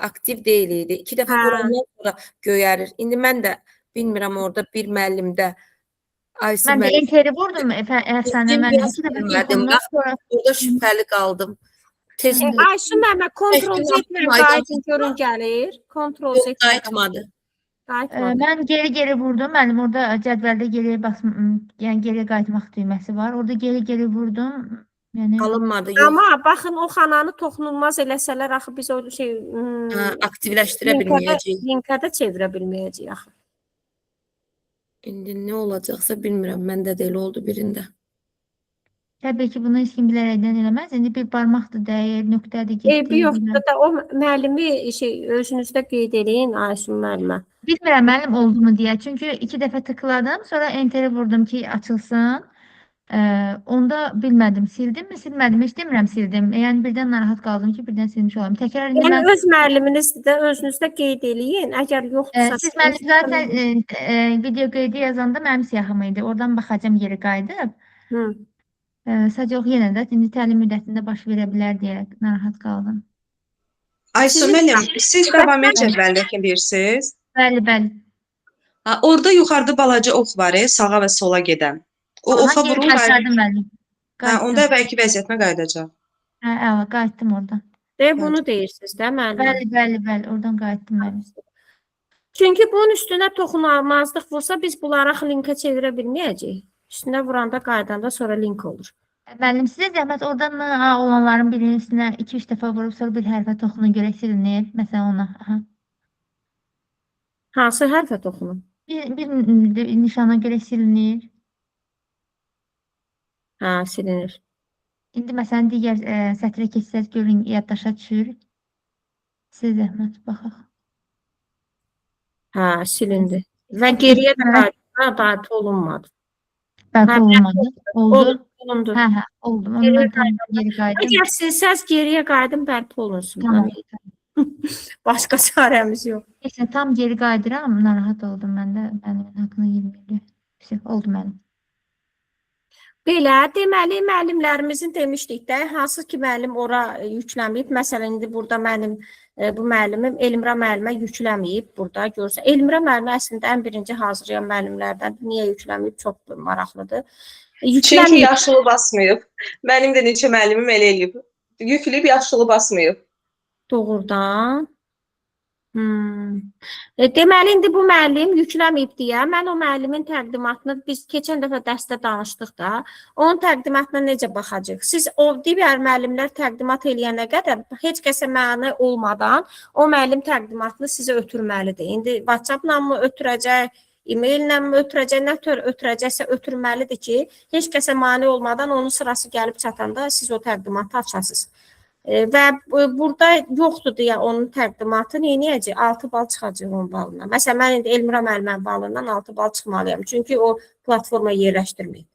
aktiv deyil idi. 2 dəfə vurandan sonra göyərir. İndi mən də bilmirəm orada bir müəllimdə Mən də enteri vurdum, Əfsənə müəllim 2 dəfə toxundan sonra orada şübhəli qaldım. Ayşə müəllimə, kontrol Z-lə qayıtın görün gəlir. Kontrol Z qayıtmadı. Mən geri vurdum. Mənim orada cədvəldə geriyə basım, yəni geriyə qayıtmaq düyməsi var. Orada geri vurdum. Yəni alınmadı, yox. Amma baxın o xananı toxunulmaz eləsələr axı biz o şey aktivləşdirə bilməyəcəyik. Linkə də çevirə bilməyəcəyik axı. İndi nə olacaqsa bilmirəm. Məndə də elə oldu birində. Təbii ki, bunu heç kim bilərəkdən eləməz. İndi bir barmaqdır dəyir, nöqtədir getdi. Eybi yoxdur da o müəllimi özünüzdə qeyd eləyin Ayşə müəllimə. Bilmirəm müəllim oldu mu deyə. Çünki 2 dəfə tıkladım, sonra enteri vurdum ki, açılsın. Onda bilmədim, sildim mi, silmədim, heç demirəm sildim. Yəni birdən narahat qaldım ki, birdən silmiş olam. Təkrar indi yəni öz müəlliminizi də özünüzdə qeyd eləyin. Əgər yoxdursa siz müəllim zaten video qeydi yazanda mənim siyahım idi. Oradan baxacağam geri qayıdıb. Sadəcə yox, yenə də indi təlim müddətində baş verə bilər deyə narahat qaldım. Ayşə müəllim, siz davamiyyət cədvəlindəki bilirsiniz? Bəli. Orada yuxarıda balaca ox var, sağa və sola gedən. O oxa vurur. Qayıtdım müəllim. Onda bəlkə vəziyyətinə qayıdacaq. Qayıtdım oradan. Bunu deyirsiniz də müəllimə. Bəli, oradan qayıtdım mən. Çünki bunun üstünə toxunulmazlıq vursa biz bunları axı linkə çevirə bilməyəcəyik. Üstünə vuranda qaydanda sonra link olur. Müəllim, sizə zəhmət oradan NA olanların birinin üstünə 2-3 dəfə vurub sonra bir hərfə toxunun görə silinir. Məsələn ona. Aha. Hansı hərfə toxunun? Bir nişana görə silinir. Hə, silinir. İndi məsələn digər sətrə keçsəz görün yaddaşa düşür. Sizə zəhmət baxaq. Hə, silindi. Və geriyə də daxil olunmadı. Bəlkə olmadı. Oldu. Olundu. Hə, oldu. Onu mən tam geri qayıdım. Əgər silsəz geriyə qayıdın bərpa olunsun. Tamam. Başqa çarəmiz yox. Heç nə, tam geri qayıdıram. Narahat oldum mən də. Mənim haqqında 20 il. Oldu mənim. Belə, deməli, müəllimlərimizin demişdik də, hansı ki, müəllim ora yükləməyib. Məsələn, indi burada mənim bu müəllimim Elmira müəllimə yükləməyib burada görürsə. Elmira müəllimə əslində ən birinci hazırlayan müəllimlərdən. Niyə yükləməyib? Çox maraqlıdır. Çünki yaşlı basmayıb. Mənim də neçə müəllimim elə eləyib. Yükləyib yaşlı basmayıb. Doğrudan. Deməli, indi bu müəllim yükləməyib deyə, mən o müəllimin təqdimatını, biz keçən dəfə dərsdə danışdıq da, onun təqdimatına necə baxacaq? Siz o digər müəllimlər təqdimat eləyənə qədər heç kəsə məni olmadan o müəllim təqdimatını sizə ötürməlidir. İndi WhatsApp-la mı ötürəcək, e-mail-lə mi ötürəcək, nə tür ötürəcəksə ötürməlidir ki, heç kəsə mane olmadan onun sırası gəlib çatanda siz o təqdimatı açasınız. Və burada yoxdur deyə onun təqdimatı neynəyəcək? 6 bal çıxacaq onun balına. Məsələn, mən indi Elmira müəllimənin balından 6 bal çıxmalıyam. Çünki o platforma yerləşdirməyib.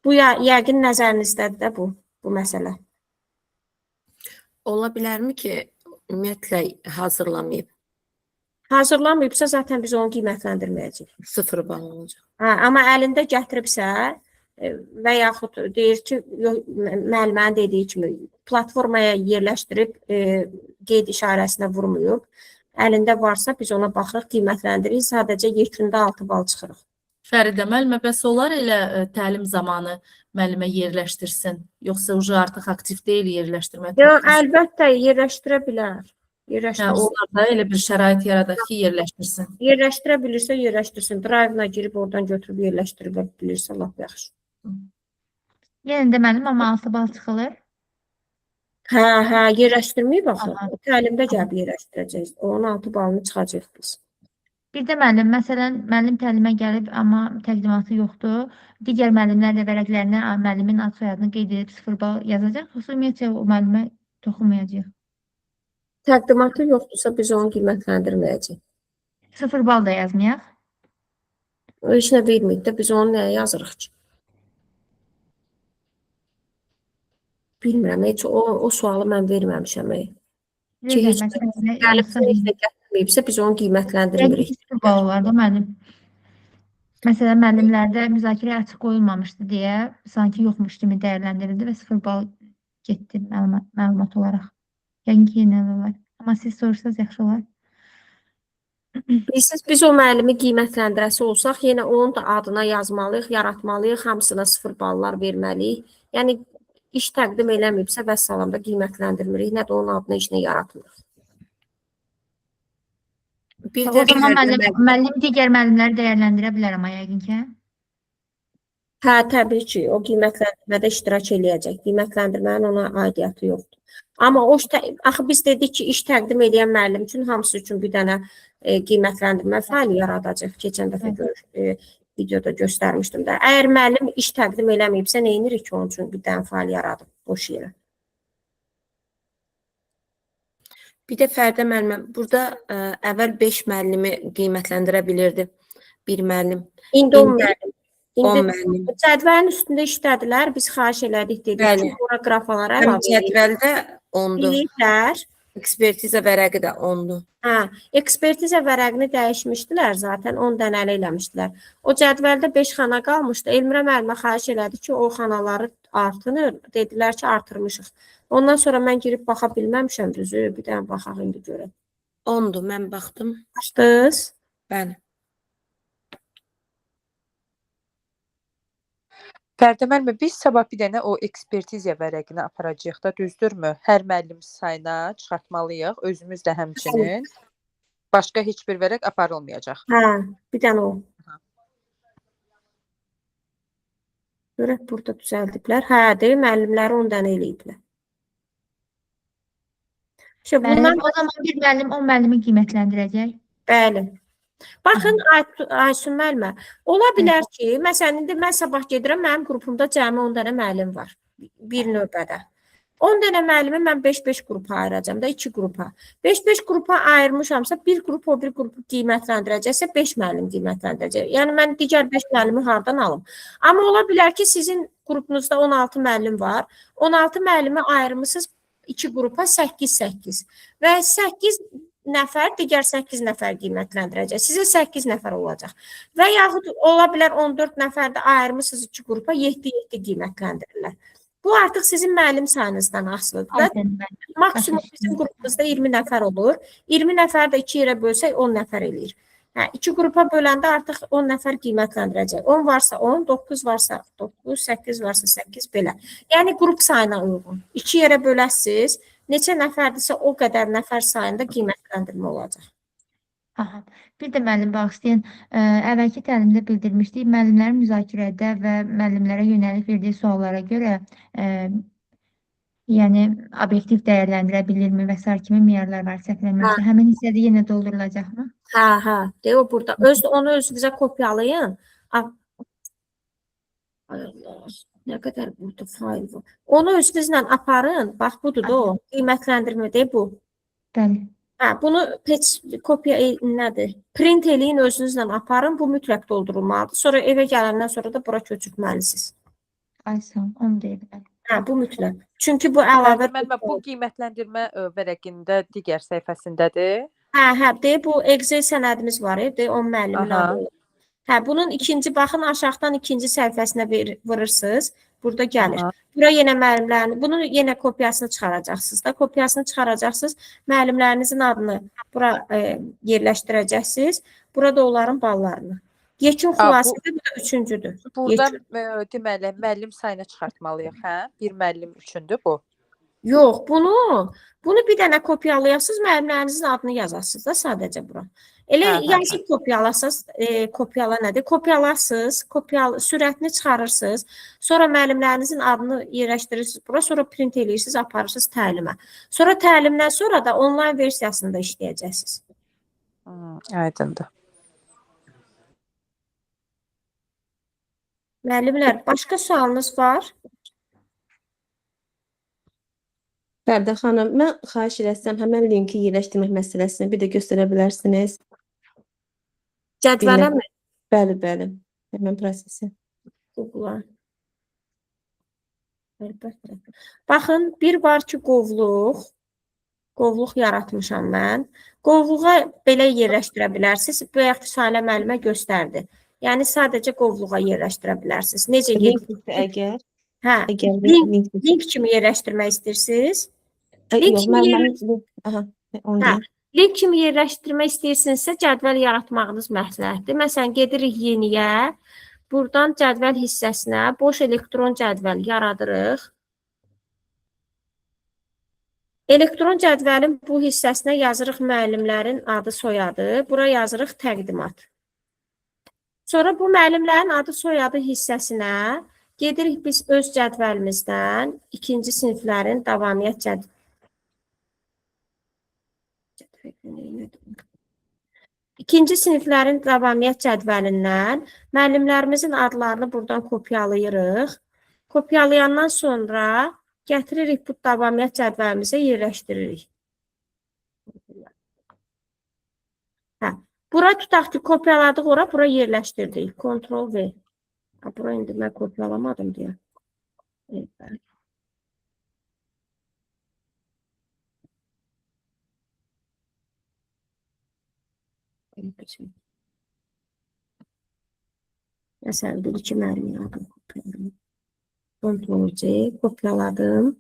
Bu yəqin nəzərinizdədir də bu məsələ. Ola bilərmi ki, ümumiyyətlə hazırlamayıb? Hazırlamayıbsa zaten biz onu qiymətləndirməyəcəyik. 0 bal olacaq. Amma əlində gətiribsə və yaxud deyir ki, müəllimənin dediyi kimi platformaya yerləşdirib qeyd işarəsinə vurmuyub. Əlində varsa biz ona baxırıq, qiymətləndiririk. Sadəcə yekunda 6 bal çıxırıq. Fəridə müəllimə, bəs onlar elə təlim zamanı müəllimə yerləşdirsin, yoxsa ucu artıq aktiv deyil yerləşdirmək? Yox, əlbəttə yerləşdirə bilər. Onlar da elə bir şərait yaradaq ki, yerləşdirsin. Yerləşdirə bilirsə yerləşdirsin. Drive-na girib oradan götürüb yerləşdirə bilirsə lap yaxşı. Yenə də müəllim, amma 6 bal çıxılır. Hə, yerləşdirməyib axı. Təlimdə gəlib yerləşdirəcəyiz. Onun 6 balını çıxacaq biz. Bir də müəllim, məsələn, müəllim təlimə gəlib, amma təqdimatı yoxdur. Digər müəllimlər də vərəqlərinə müəllimin ad soyadını qeyd edib 0 bal yazacaq. Yoxsa ümumiyyətlə o müəllimə toxunmayacaq. Təqdimatı yoxdursa biz onu qiymətləndirməyəcəyik. 0 bal da yazmayaq. Heç nə verməyib də biz onu nəyə yazırıq ki? Bilmirəm, heç o sualı mən verməmişəm. Ki, heç gəlibsə biz onu qiymətləndirmirik. 0 bal var da müəllim. Məsələn, müəllimlərdə müzakirə açıq qoyulmamışdı deyə sanki yoxmuş kimi dəyərləndirildi və 0 bal getdi məlumat olaraq. Yəni ki, yenə olar. Amma siz sorursanız yaxşı olar. Biz o müəllimi qiymətləndirəsi olsaq, yenə onun da adına yazmalıyıq, yaratmalıyıq, hamısına 0 ballar verməliyik. Yəni, iş təqdim eləməyibsə, vəssalamda qiymətləndirmirik, nə də onun adına işini yaratmırıq. O zaman müəllim digər müəllimləri dəyərləndirə bilər amma yəqin ki. Hə, təbii ki, o qiymətləndirmədə iştirak eləyəcək. Qiymətləndirmənin ona aidiyyatı yoxdur. Amma axı biz dedik ki, iş təqdim edən müəllim üçün hamısı üçün bir dənə qiymətləndirmə faili yaradacaq. Keçən dəfə videoda göstərmişdim də. Əgər müəllim iş təqdim eləməyibsə, nə edirik ki, onun üçün bir dənə fail yaradıb boş yerə? Bir də Fəridə müəllimə, burada əvvəl 5 müəllimi qiymətləndirə bilirdi bir müəllim. İndi 10 müəllim. 10 müəllim. Cədvəlin üstündə işlədilər, biz xahiş elədik, dedik ki, ora qrafalara əlavə edin. Cədvəldə 10-dur. Bilirlər. Ekspertiza vərəqi də 10-dur. Hə, ekspertiza vərəqini dəyişmişdilər zaten, 10 dənəli eləmişdilər. O cədvəldə 5 xana qalmışdı. Elmira müəllimə xahiş elədi ki, o xanaları artırır. Dedilər ki, artırmışıq. Ondan sonra mən girib baxa bilməmişəm düzü. Bir dənə baxaq indi görək. 10-dur, mən baxdım. Fərdə müəllimə, biz sabah bir dənə o ekspertiziya vərəqini aparacağıq da, düzdürmü? Hər müəllim sayına çıxartmalıyıq, özümüz də həmçinin. Başqa heç bir vərəq aparılmayacaq. Hə, bir dənə o. Görək burada düzəldiblər. Hə, deyir, müəllimləri 10 dənə eləyiblər. Bundan Müəllim, o zaman bir müəllim 10 müəllimi qiymətləndirəcək. bəli. Baxın, Aysun müəllimə, ola bilər ki, məsələn, indi mən sabah gedirəm, mənim qrupumda cəmi 10 dənə müəllim var. Bir növbədə. 10 dənə müəllimi mən 5-5 qrupa ayıracam da, 2 qrupa. 5-5 qrupa ayırmışamsa, bir qrup o bir qrupu qiymətləndirəcəksə, 5 müəllim qiymətləndirəcək. Yəni, mən digər 5 müəllimi hardan alım? Amma ola bilər ki, sizin qrupunuzda 16 müəllim var. 16 müəllimi ayırmışsınız 2 qrupa 8-8 və 8 nəfər, digər 8 nəfər qiymətləndirəcək. Sizə 8 nəfər olacaq. Və yaxud ola bilər 14 nəfər də ayırmışsınız 2 qrupa 7-7 qiymətləndirirlər. Bu artıq sizin müəllim sayınızdan asılıdır. Maksimum bizim qrupumuzda 20 nəfər olur. 20 nəfər də 2 yerə bölsək 10 nəfər eləyir. 2 qrupa böləndə artıq 10 nəfər qiymətləndirəcək. 10 varsa 10, 9 varsa 9, 8 varsa 8 belə. Yəni qrup sayına uyğun. 2 yerə böləsiniz, neçə nəfərdirsə o qədər nəfər sayında qiymətləndirmə olacaq. Aha. Bir də müəllim bax istəyən, əvvəlki təlimdə bildirmişdik, müəllimlərin müzakirədə və müəllimlərə yönəlik verdiyi suallara görə yəni obyektiv dəyərləndirə bilirmi və s. kimi meyarlar var səhv eləmirəmsə, həmin hissədə yenə doldurulacaqmı? Hə, deyə o burada. Onu özünüzə kopyalayın. Ay Allah, nə qədər burada fayl var. Onu özünüzlə aparın. Bax, budur da o. Qiymətləndirmə deyə bu. Bəli. Bunu kopya nədir? Print eləyin, özünüzlə aparın. Bu mütləq doldurulmalıdır. Sonra evə gələndən sonra da bura köçürtməlisiniz. Ay sağ ol, onu deyə bilərəm. Bu mütləq. Çünki bu əlavə... Bu qiymətləndirmə vərəqində digər səhifəsindədir. Deyə bu Excel sənədimiz var, deyə 10 müəllimin adı olur. Bunun ikinci, baxın aşağıdan ikinci səhifəsinə vurursunuz. Burada gəlir. Bura yenə müəllimlərin, bunun yenə kopyasını çıxaracaqsınız da. Kopyasını çıxaracaqsınız. Müəllimlərinizin adını bura yerləşdirəcəksiniz. Burada onların ballarını. Yekun xülasədə bu da üçüncüdür. Burada deməli, müəllim sayını çıxartmalıyıq, hə? Bir müəllim üçündür bu. Yox, bunu bir dənə kopyalayasınız, müəllimlərinizin adını yazasınız da sadəcə bura. Elə yazıb kopyalasınız, kopyala nədir? Kopyalasınız, sürətini çıxarırsınız, sonra müəllimlərinizin adını yerləşdirirsiniz bura, sonra print eləyirsiniz, aparırsınız təlimə. Sonra təlimdən sonra da onlayn versiyasında işləyəcəksiniz. Aydındır. Müəllimlər, başqa sualınız var? Fərdə xanım, mən xahiş eləsəm həmən linki yerləşdirmək məsələsini bir də göstərə bilərsiniz. Cədvələ mi? Bəli, bəli. Həmən prosesi. Google-a. Baxın, bir var ki, qovluq. Qovluq yaratmışam mən. Qovluğa belə yerləşdirə bilərsiniz. Bu yaxud Salə müəllimə göstərdi. Yəni, sadəcə qovluğa yerləşdirə bilərsiniz. Necə Əgər link kimi yerləşdirmək istəyirsiniz? Link kimi yerləşdirmək istəyirsinizsə, cədvəl yaratmağınız məsləhətdir. Məsələn, gedirik yeniyə, buradan cədvəl hissəsinə boş elektron cədvəl yaradırıq. Elektron cədvəlin bu hissəsinə yazırıq müəllimlərin adı, soyadı. Bura yazırıq təqdimat. Sonra bu müəllimlərin adı, soyadı hissəsinə gedirik biz öz cədvəlimizdən ikinci siniflərin davamiyyət cədvəli. İkinci siniflərin davamiyyət cədvəlindən müəllimlərimizin adlarını buradan kopyalayırıq. Kopyalayandan sonra gətiririk bu davamiyyət cədvəlimizə yerləşdiririk. Bura tutaq ki, kopyaladıq ora, bura yerləşdirdik. Ctrl V. Bura indi mən kopyalamadım deyə. Məsələn, bir iki müəllimin adını kopyaladım. Ctrl C, kopyaladım.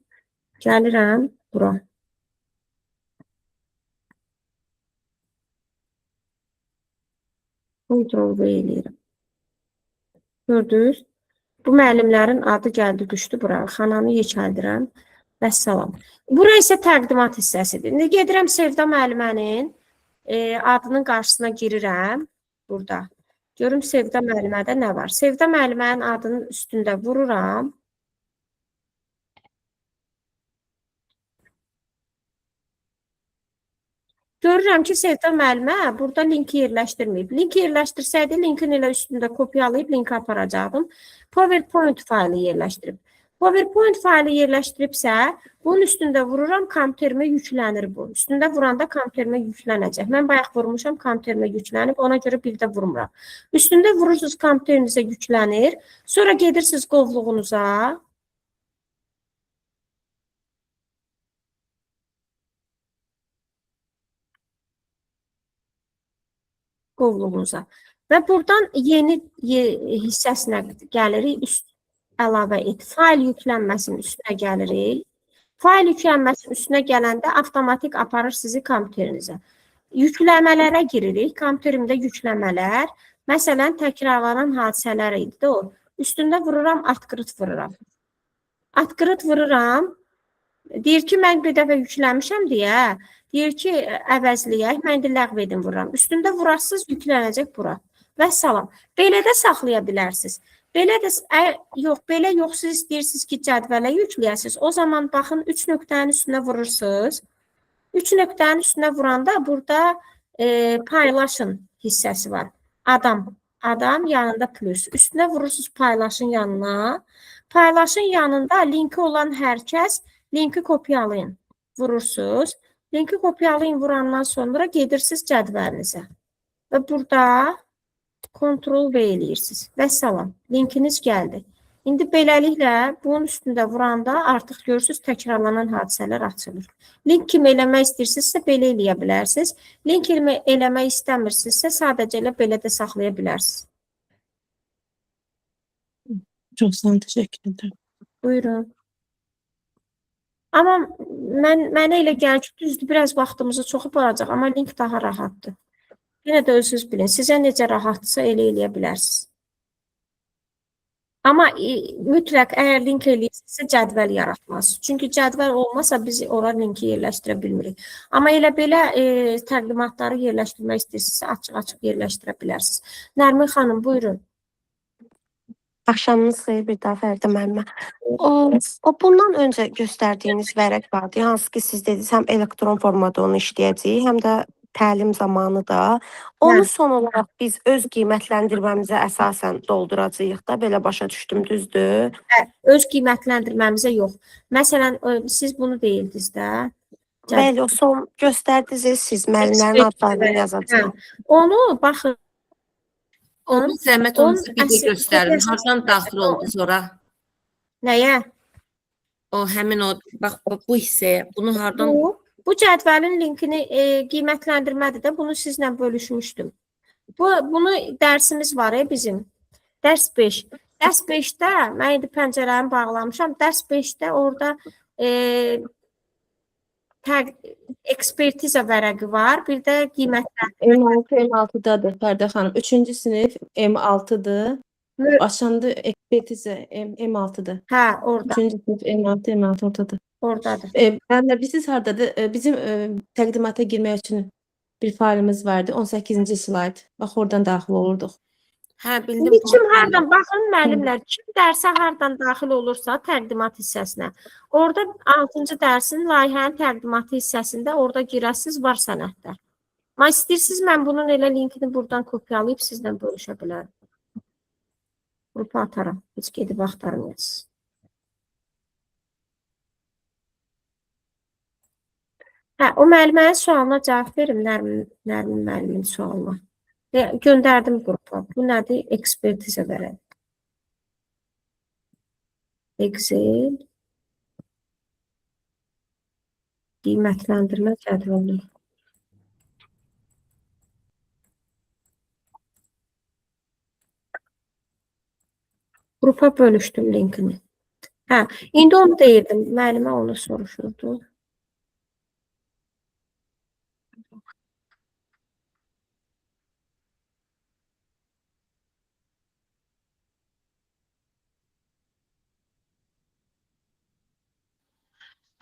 Gəlirəm bura. Ctrl V eləyirəm. Gördünüz? Bu müəllimlərin adı gəldi düşdü bura. Xananı yekəldirəm. Vəssalam. Bura isə təqdimat hissəsidir. İndi gedirəm Sevda müəllimənin adının qarşısına girirəm burada. Görüm Sevda müəllimədə nə var. Sevda müəllimənin adının üstündə vururam. Görürəm ki, Sevda müəllimə burada linki yerləşdirməyib. Link yerləşdirsəydi, linkin elə üstündə kopyalayıb linki aparacaqdım. PowerPoint faylı yerləşdirib. PowerPoint faylı yerləşdiribsə, bunun üstündə vururam, kompüterimə yüklənir bu. Üstündə vuranda kompüterimə yüklənəcək. Mən bayaq vurmuşam, kompüterimə yüklənib, ona görə bir də vurmuram. Üstündə vurursunuz, kompüterinizə yüklənir. Sonra gedirsiniz qovluğunuza. Qovluğunuza. Və buradan yeni hissəsinə gəlirik, üst əlavə et. Fayl yüklənməsinin üstünə gəlirik. Fayl yüklənməsinin üstünə gələndə avtomatik aparır sizi kompüterinizə. Yükləmələrə giririk. Kompüterimdə yükləmələr. Məsələn, təkrarlanan hadisələr idi o. Üstündə vururam, atqırıt vururam. Atqırıt vururam. Deyir ki, mən bir dəfə yükləmişəm deyə. Deyir ki, əvəzləyək, mən də ləğv edin vururam. Üstündə vurasınız, yüklənəcək bura. Vəssalam. Belə də saxlaya bilərsiniz. Belə də, yox, belə yox, siz istəyirsiniz ki, cədvələ yükləyəsiniz. O zaman baxın, 3 nöqtənin üstünə vurursunuz. 3 nöqtənin üstünə vuranda burada paylaşın hissəsi var. Adam yanında plus. Üstünə vurursunuz paylaşın yanına. Paylaşın yanında linki olan hər kəs linki kopyalayın. Vurursunuz. Linki kopyalayın vurandan sonra gedirsiniz cədvəlinizə. Və burada Ctrl-V eləyirsiniz. Vəssalam. Linkiniz gəldi. İndi beləliklə bunun üstündə vuranda artıq görürsünüz təkrarlanan hadisələr açılır. Link kimi eləmək istəyirsinizsə belə eləyə bilərsiniz. Link kimi eləmək istəmirsinizsə sadəcə elə belə də saxlaya bilərsiniz. Çox sağ olun, təşəkkür edirəm. Buyurun. Amma mənə elə gəlir ki, düzdür, biraz vaxtımızı çox aparacaq, amma link daha rahatdır. Yenə də özünüz bilin, sizə necə rahatdırsa elə eləyə bilərsiniz. Amma mütləq əgər link eləyirsinizsə cədvəl yaratmaz. Çünki cədvəl olmasa biz ora linki yerləşdirə bilmirik. Amma elə belə təqdimatları yerləşdirmək istəyirsinizsə açıq-açıq yerləşdirə bilərsiniz. Nərmin xanım, buyurun. Axşamınız xeyir bir daha Fərdə müəllimə. O bundan öncə göstərdiyiniz vərəq vardı, hansı ki siz dediniz, həm elektron formada onu işləyəcəyik, həm də təlim zamanı da. Onu son olaraq biz öz qiymətləndirməmizə əsasən dolduracağıq da, belə başa düşdüm, düzdür? Öz qiymətləndirməmizə yox. Məsələn, siz bunu deyildiniz də. Bəli, o son göstərdiniz, siz müəllimlərin adlarını yazacağıq. Onu baxın. Onu zəhmət olmasa bir də göstərin. Hardan daxil oldu sonra? Nəyə? O həmin o bax bu hissəyə. Bunu hardan? Bu cədvəlin linkini qiymətləndirmədir də. Bunu sizlə bölüşmüşdüm. Bunu dərsimiz var bizim. Dərs 5. Dərs 5-də mən indi pəncərəni bağlamışam. Dərs 5-də orada ekspertiza vərəqi var. Bir də qiymətlər. M6-dadır Fərdə xanım. 3-cü sinif M6-dır. Aşağıda ekspertiza M6-dır. Hə, orada. 3-cü sinif M6 oradadır. Oradadır. Müəllimə, bilirsiniz hardadır? Bizim təqdimata girmək üçün bir faylımız vardı. 18-ci slayd. Bax, oradan daxil olurduq. Hə, bildim. Kim hardan, baxın müəllimlər, kim dərsə hardan daxil olursa təqdimat hissəsinə. Orada 6-cı dərsin layihənin təqdimatı hissəsində orada girəsiniz, var sənədlər. Amma istəyirsiniz, mən bunun elə linkini buradan kopyalayıb sizlə bölüşə bilərəm. Qrupa ataram, heç gedib axtarmayasınız. Hə, o müəllimənin sualına cavab verim, Nərmin müəllimin sualına. Göndərdim qrupa. Bu nədir? Ekspertiza vərəq. Excel. Qiymətləndirmə cədvəli. Qrupa bölüşdüm linkini. Hə, indi onu deyirdim. Müəllimə onu soruşurdu.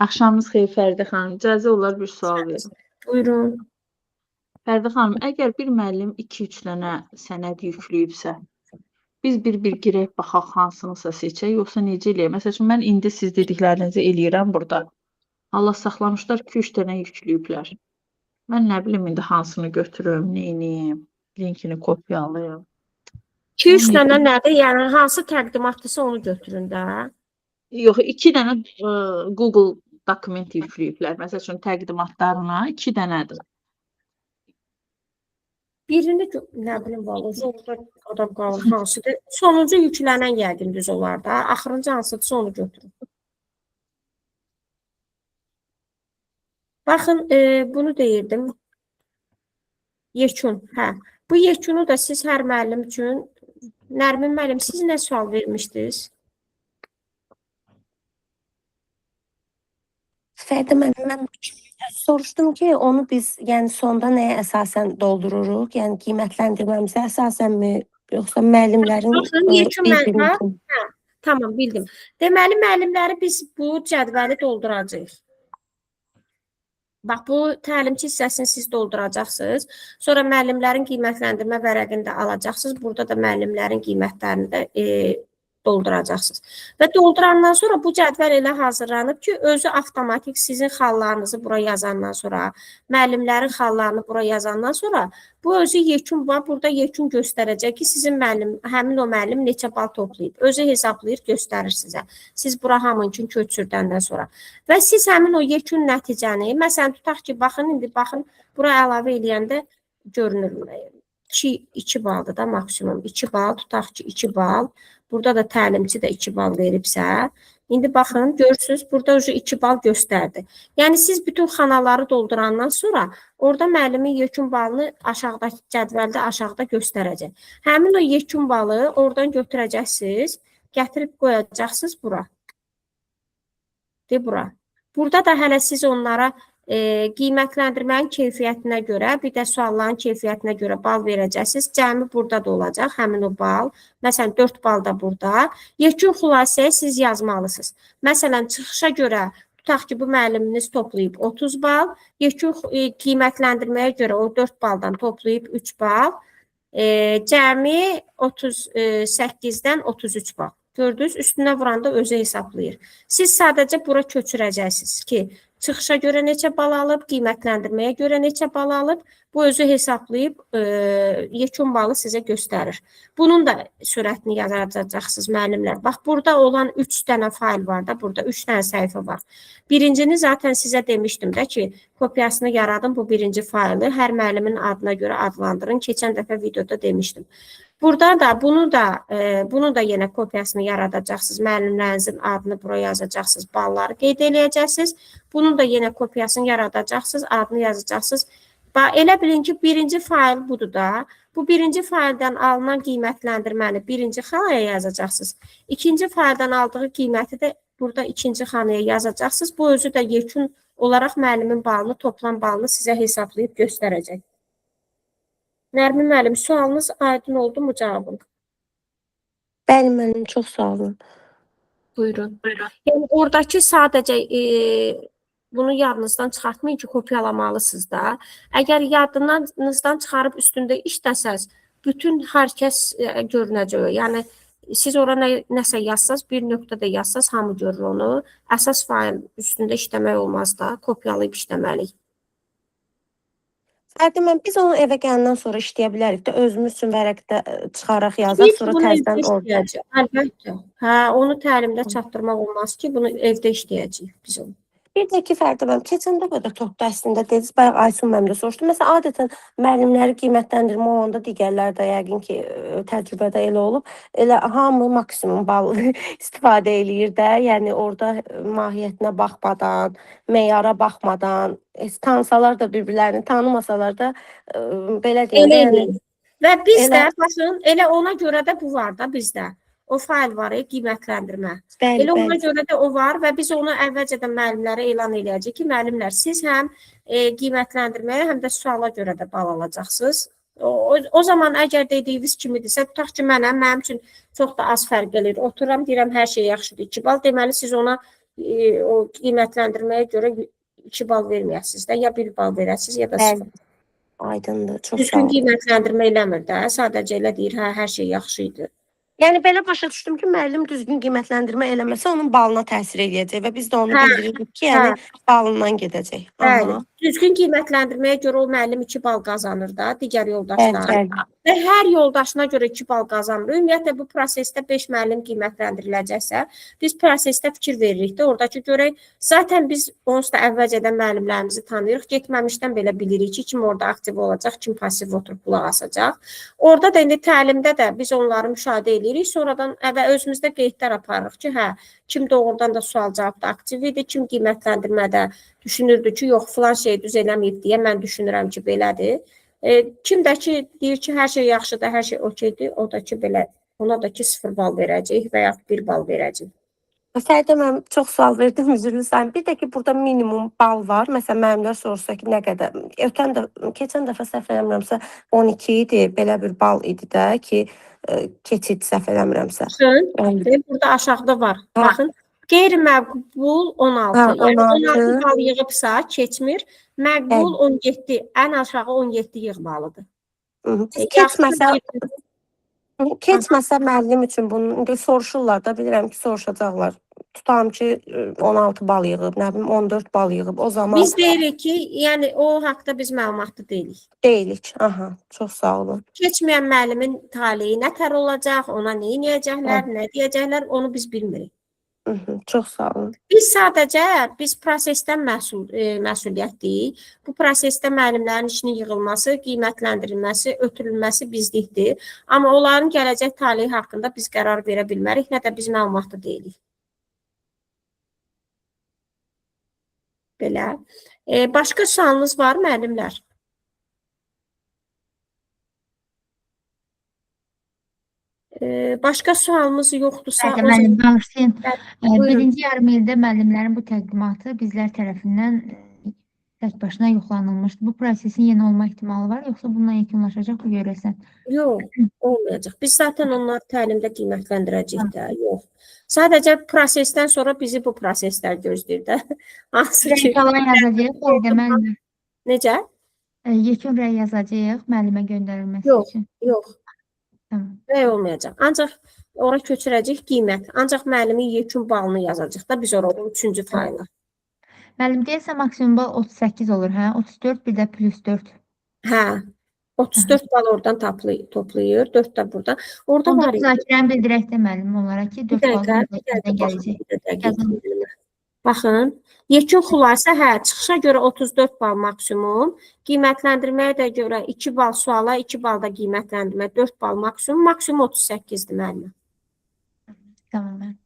Axşamınız xeyir Fəridə xanım. İcazə olar bir sual verim. Buyurun. Fəridə xanım, əgər bir müəllim 2-3 dənə sənəd yükləyibsə, biz bir girək baxaq hansınısa seçək, yoxsa necə eləyək? Məsəl üçün mən indi siz dediklərinizi eləyirəm burada. Allah saxlamışlar 2-3 dənə yükləyiblər. Mən nə bilim indi hansını götürüm, neyniyim, linkini kopyalayım. 2-3 dənə nədir? Yəni hansı təqdimatdırsa onu götürün də. Yox, 2 dənə Google dokument yükləyiblər. Məsəl üçün təqdimatlarına 2 dənədir. Birini nə bilim vallahi orada adam qalır hansıdır? Sonuncu yüklənən yəqin düz olar da. Axırıncı hansıdırsa onu götürün. Baxın, bunu deyirdim. Yekun, hə. Bu yekunu da siz hər müəllim üçün, Nərmin müəllim, siz nə sual vermişdiniz? Fəridə müəllim, mən soruşdum ki, onu biz yəni sonda nəyə əsasən doldururuq? Yəni qiymətləndirməmizə əsasənmi, yoxsa müəllimlərin Baxın, yekun bildiyi mən, üçün? hə, tamam bildim. Deməli müəllimləri biz bu cədvəli dolduracağıq. Bax, bu təlimçi hissəsini siz dolduracaqsınız. Sonra müəllimlərin qiymətləndirmə vərəqini də alacaqsınız. Burada da müəllimlərin qiymətlərini də dolduracaqsınız. Və doldurandan sonra bu cədvəl elə hazırlanıb ki, özü avtomatik sizin xallarınızı bura yazandan sonra, müəllimlərin xallarını bura yazandan sonra bu özü yekun var. Burada yekun göstərəcək ki, sizin müəllim, həmin o müəllim neçə bal toplayıb. Özü hesablayır, göstərir sizə. Siz bura hamınkini köçürdəndən sonra. Və siz həmin o yekun nəticəni, məsələn, tutaq ki, baxın, indi baxın, bura əlavə eləyəndə görünür. 2 baldır da maksimum. 2 bal, tutaq ki, 2 bal. Burada da təlimçi də 2 bal veribsə, indi baxın, görürsünüz, burada 2 bal göstərdi. Yəni, siz bütün xanaları doldurandan sonra orada müəllimin yekun balını aşağıdakı cədvəldə aşağıda göstərəcək. Həmin o yekun balı oradan götürəcəksiniz, gətirib qoyacaqsınız bura. Bura. Burada da hələ siz onlara qiymətləndirmənin keyfiyyətinə görə, bir də sualların keyfiyyətinə görə bal verəcəksiniz. Cəmi burada da olacaq, həmin o bal. Məsələn, 4 bal da burada. Yekun xülasəyə siz yazmalısınız. Məsələn, çıxışa görə, tutaq ki, bu müəlliminiz toplayıb 30 bal. Yekun qiymətləndirməyə görə o 4 baldan toplayıb 3 bal. Cəmi 38-dən 33 bal. Gördünüz, üstünə vuranda özü hesablayır. Siz sadəcə bura köçürəcəksiniz ki, çıxışa görə neçə bal alıb, qiymətləndirməyə görə neçə bal alıb, bu özü hesablayıb yekun balı sizə göstərir. Bunun da sürətini yazacaqsınız müəllimlər. Bax, burada olan 3 dənə fayl var da, burada 3 dənə səhifə var. Birincini zaten sizə demişdim də ki, kopyasını yaradın bu birinci faylı, hər müəllimin adına görə adlandırın. Keçən dəfə videoda demişdim. Burada da bunu da yenə kopyasını yaradacaqsınız. Müəllimlərinizin adını bura yazacaqsınız, balları qeyd eləyəcəksiniz. Bunun da yenə kopyasını yaradacaqsınız, adını yazacaqsınız. Elə bilin ki, birinci fayl budur da. Bu birinci fayldan alınan qiymətləndirməni birinci xanaya yazacaqsınız. İkinci fayldan aldığı qiyməti də burada ikinci xanaya yazacaqsınız. Bu özü də yekun olaraq müəllimin balını, toplam balını sizə hesablayıb göstərəcək. Nərmin müəllim, sualınız aydın oldu mu cavabın? Bəli, müəllim, çox sağ olun. Buyurun. Yəni, oradakı sadəcə bunu yadınızdan çıxartmayın ki, kopyalamalısınız da. Əgər yadınızdan çıxarıb üstündə işləsəz, bütün hər kəs görünəcək. Yəni, siz ora nəsə yazsaz, bir nöqtədə yazsaz, hamı görür onu. Əsas fayl üstündə işləmək olmaz da, kopyalayıb işləməliyik. Fəridə müəllim, biz onu evə gələndən sonra işləyə bilərik də, özümüz üçün vərəqdə çıxaraq yazaq, sonra təzədən orada. Əlbəttə. Hə, onu təlimdə çatdırmaq olmaz ki, bunu evdə işləyəcəyik biz onu. Bir də ki, Fəridə müəllim, keçən dəfə də topda əslində dediniz, bayaq Aysun müəllim də soruşdu. Məsələn, adətən müəllimləri qiymətləndirmə olanda digərlər də yəqin ki, təcrübədə elə olub. Elə hamı maksimum bal istifadə eləyir də. Yəni orada mahiyyətinə baxmadan, meyara baxmadan, tanısalar da bir-birlərini, tanımasalar da belə deyək. Və biz də, baxın, elə ona görə də bu var da bizdə. O fayl var, qiymətləndirmə. Elə ona görə də o var və biz onu əvvəlcədən müəllimlərə elan eləyəcək ki, müəllimlər, siz həm qiymətləndirməyə, həm də suala görə də bal alacaqsınız. O zaman əgər dediyiniz kimidirsə, tutaq ki, mənim üçün çox da az fərq eləyir. Otururam, deyirəm, hər şey yaxşıdır, 2 bal. Deməli, siz ona o qiymətləndirməyə görə 2 bal verməyəsiniz də, ya 1 bal verəsiniz, ya da Bəli. 0. Aydındır. Çox sağ Düzgün olun. qiymətləndirmə eləmir də, sadəcə elə deyir, hə, hər şey yaxşı idi. Yəni belə başa düşdüm ki, müəllim düzgün qiymətləndirmə eləməsə onun balına təsir eləyəcək və biz də onu Hə, bildiririk ki, yəni balından gedəcək. Bəli. Aha. Düzgün qiymətləndirməyə görə o müəllim 2 bal qazanır da, digər Bəli, yoldaşlar. bəli. Və hər yoldaşına görə 2 bal qazanır. Ümumiyyətlə bu prosesdə 5 müəllim qiymətləndiriləcəksə, biz prosesdə fikir veririk də, oradakı görək. Zaten biz onsuz da əvvəlcədən müəllimlərimizi tanıyırıq. Getməmişdən belə bilirik ki, kim orada aktiv olacaq, kim pasiv oturub qulaq asacaq. Orada da indi təlimdə də biz onları müşahidə edirik. Sonradan və özümüzdə qeydlər aparırıq ki, hə, kim doğrudan da sual-cavabda aktiv idi, kim qiymətləndirmədə düşünürdü ki, yox, filan şey düz eləməyib deyə mən düşünürəm ki, belədir. Kim də ki, deyir ki, hər şey yaxşıdır, hər şey okeydir, o da ki, belə, ona da ki, 0 bal verəcək və ya 1 bal verəcək. Fərdə, mən çox sual verdim, üzrlü sayın. Bir də ki, burada minimum bal var. Məsələn, müəllimlər soruşsa ki, nə qədər? Keçən dəfə səhv eləmirəmsə 12 idi, belə bir bal idi də ki, keçid səhv eləmirəmsə. Baxın, burada aşağıda var. Ha. Baxın, qeyri-məqbul 16. Ha, Yəni 16 16 bal yığıbsa keçmir, məqbul 17, ən aşağı 17 yığmalıdır. Keçməsə müəllim üçün bunu indi soruşurlar da, bilirəm ki, soruşacaqlar. Tutam ki, 16 bal yığıb, nə bilim 14 bal yığıb. O zaman Biz deyirik ki, yəni o haqda biz məlumatlı deyilik. deyilik. Aha, çox sağ olun. Keçməyən müəllimin taleyi nətər olacaq, ona nə edəcəklər, nə deyəcəklər, onu biz bilmirik. Çox sağ olun. Biz prosesdən məsuliyyətliyik. Bu prosesdə müəllimlərin işinin yığılması, qiymətləndirilməsi, ötürülməsi bizdikdir. Amma onların gələcək taleyi haqqında biz qərar verə bilmərik, nə də biz məlumatlı deyilik. Belə. Başqa sualınız var müəllimlər? Başqa sualımız yoxdursa, Bəlkə müəllim bağışlayın. buyurun. Birinci yarım ildə müəllimlərin bu təqdimatı bizlər tərəfindən tək başına yoxlanılmışdı. Bu prosesin yeni olma ehtimalı var, yoxsa bununla yekunlaşacaq bu görəsən? Yox, olmayacaq. Biz zaten onları təlimdə qiymətləndirəcəyik də, yox. Sadəcə prosesdən sonra bizi bu proseslər gözləyir də. Hansı ki, Rəy falan yazacağıq, Fəridə müəllimə. necə? Yekun rəy yazacağıq müəllimə göndərilməsi Yox, üçün. yox. Tamam. Rəy olmayacaq. Ancaq ora köçürəcək qiymət. Ancaq müəllimin yekun balını yazacaq da biz orada 3-cü fayla. Müəllim deyirsə maksimum bal 38 olur, hə? 34 bir də plus 4. Hə. 34 bal oradan toplayır, 4 də buradan. Orada Onda var idi. müzakirəni bildirək də müəllim onlara ki, 4 bal müzakirədən gələcək. Gələcək. Baxın, yekun xülasə, hə, çıxışa görə 34 bal maksimum, qiymətləndirməyə də görə 2 bal suala, 2 bal da qiymətləndirmə, 4 bal maksimum, maksimum 38-dir müəllim. Tamam müəllim.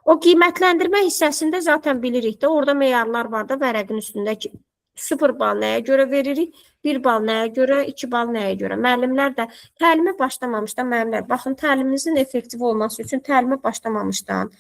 O qiymətləndirmə hissəsində zaten bilirik də, orada meyarlar var da vərəqin üstündə ki, 0 bal nəyə görə veririk, 1 bal nəyə görə, 2 bal nəyə görə. Müəllimlər də təlimə başlamamışdan, müəllimlər, baxın, təliminizin effektiv olması üçün təlimə başlamamışdan,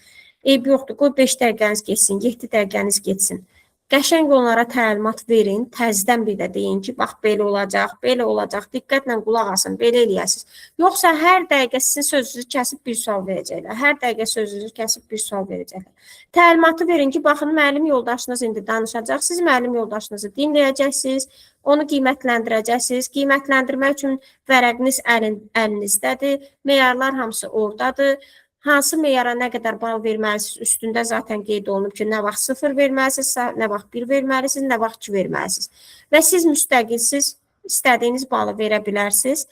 eyb yoxdur, qoy 5 dəqiqəniz geçsin, 7 dəqiqəniz geçsin. Qəşəng onlara təlimat verin, təzdən bir də deyin ki, bax, belə olacaq, diqqətlə qulaq asın, belə eləyəsiniz. Yoxsa hər dəqiqə sizin sözünüzü kəsib bir sual verəcəklər, hər dəqiqə sözünüzü kəsib bir sual verəcəklər. Təlimatı verin ki, baxın, müəllim yoldaşınız indi danışacaq, siz müəllim yoldaşınızı dinləyəcəksiniz, onu qiymətləndirəcəksiniz. Qiymətləndirmək üçün vərəqiniz əlinizdədir, meyarlar hamısı oradadır. Hansı meyara nə qədər bal verməlisiniz, üstündə zaten qeyd olunub ki, nə vaxt 0 verməlisiniz, nə vaxt 1 verməlisiniz, nə vaxt 2 verməlisiniz. Və siz müstəqilsiz istədiyiniz balı verə bilərsiniz.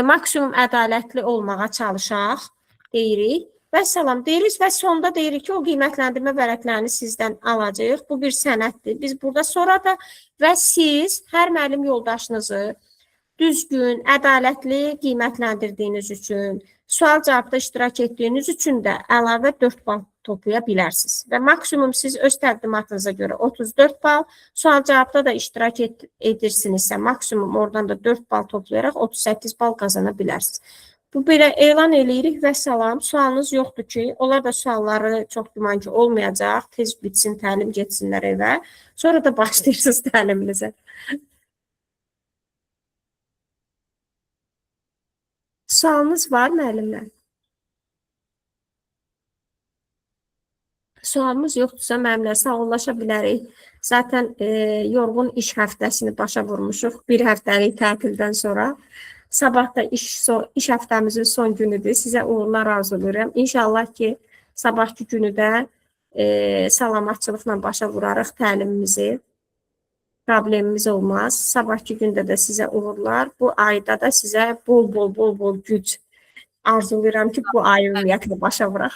Maksimum ədalətli olmağa çalışaq, deyirik. Və salam deyirik və sonda deyirik ki, o qiymətləndirmə vərəqlərini sizdən alacağıq. Bu bir sənəddir. Biz burada sonra da və siz hər müəllim yoldaşınızı düzgün, ədalətli qiymətləndirdiyiniz üçün, sual-cavabda iştirak etdiyiniz üçün də əlavə 4 bal toplaya bilərsiniz. Və maksimum siz öz təqdimatınıza görə 34 bal, sual-cavabda da iştirak edirsinizsə, maksimum oradan da 4 bal toplayaraq 38 bal qazana bilərsiniz. Bu belə elan eləyirik və salam. Sualınız yoxdur ki, onlar da sualları çox güman ki olmayacaq. Tez bitsin, təlim getsinlər evə. Sonra da başlayırsınız təliminizə. Sualınız var müəllimlər? Sualımız yoxdursa mənimlə sağollaşa bilərik. Zaten yorğun iş həftəsini başa vurmuşuq. Bir həftəlik tətildən sonra. Sabah da iş həftəmizin son günüdür. Sizə uğurlar arzulayıram. İnşallah ki, sabahki günü də salamatçılıqla başa vurarıq təlimimizi. Problemimiz olmaz. Sabahki gündə də sizə uğurlar. Bu ayda da sizə bol güc arzulayıram ki, bu ayı ümumiyyətlə başa vuraq.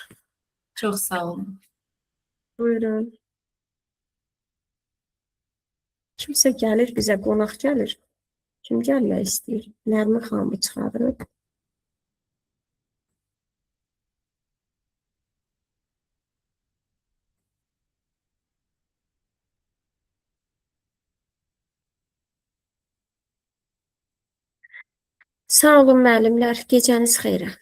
Çox sağ olun. Buyurun. Kimsə gəlir, bizə qonaq gəlir. Kim gəlmək istəyir? Nərmin xanımı çıxarırıq. Sağ olun müəllimlər, gecəniz xeyrə.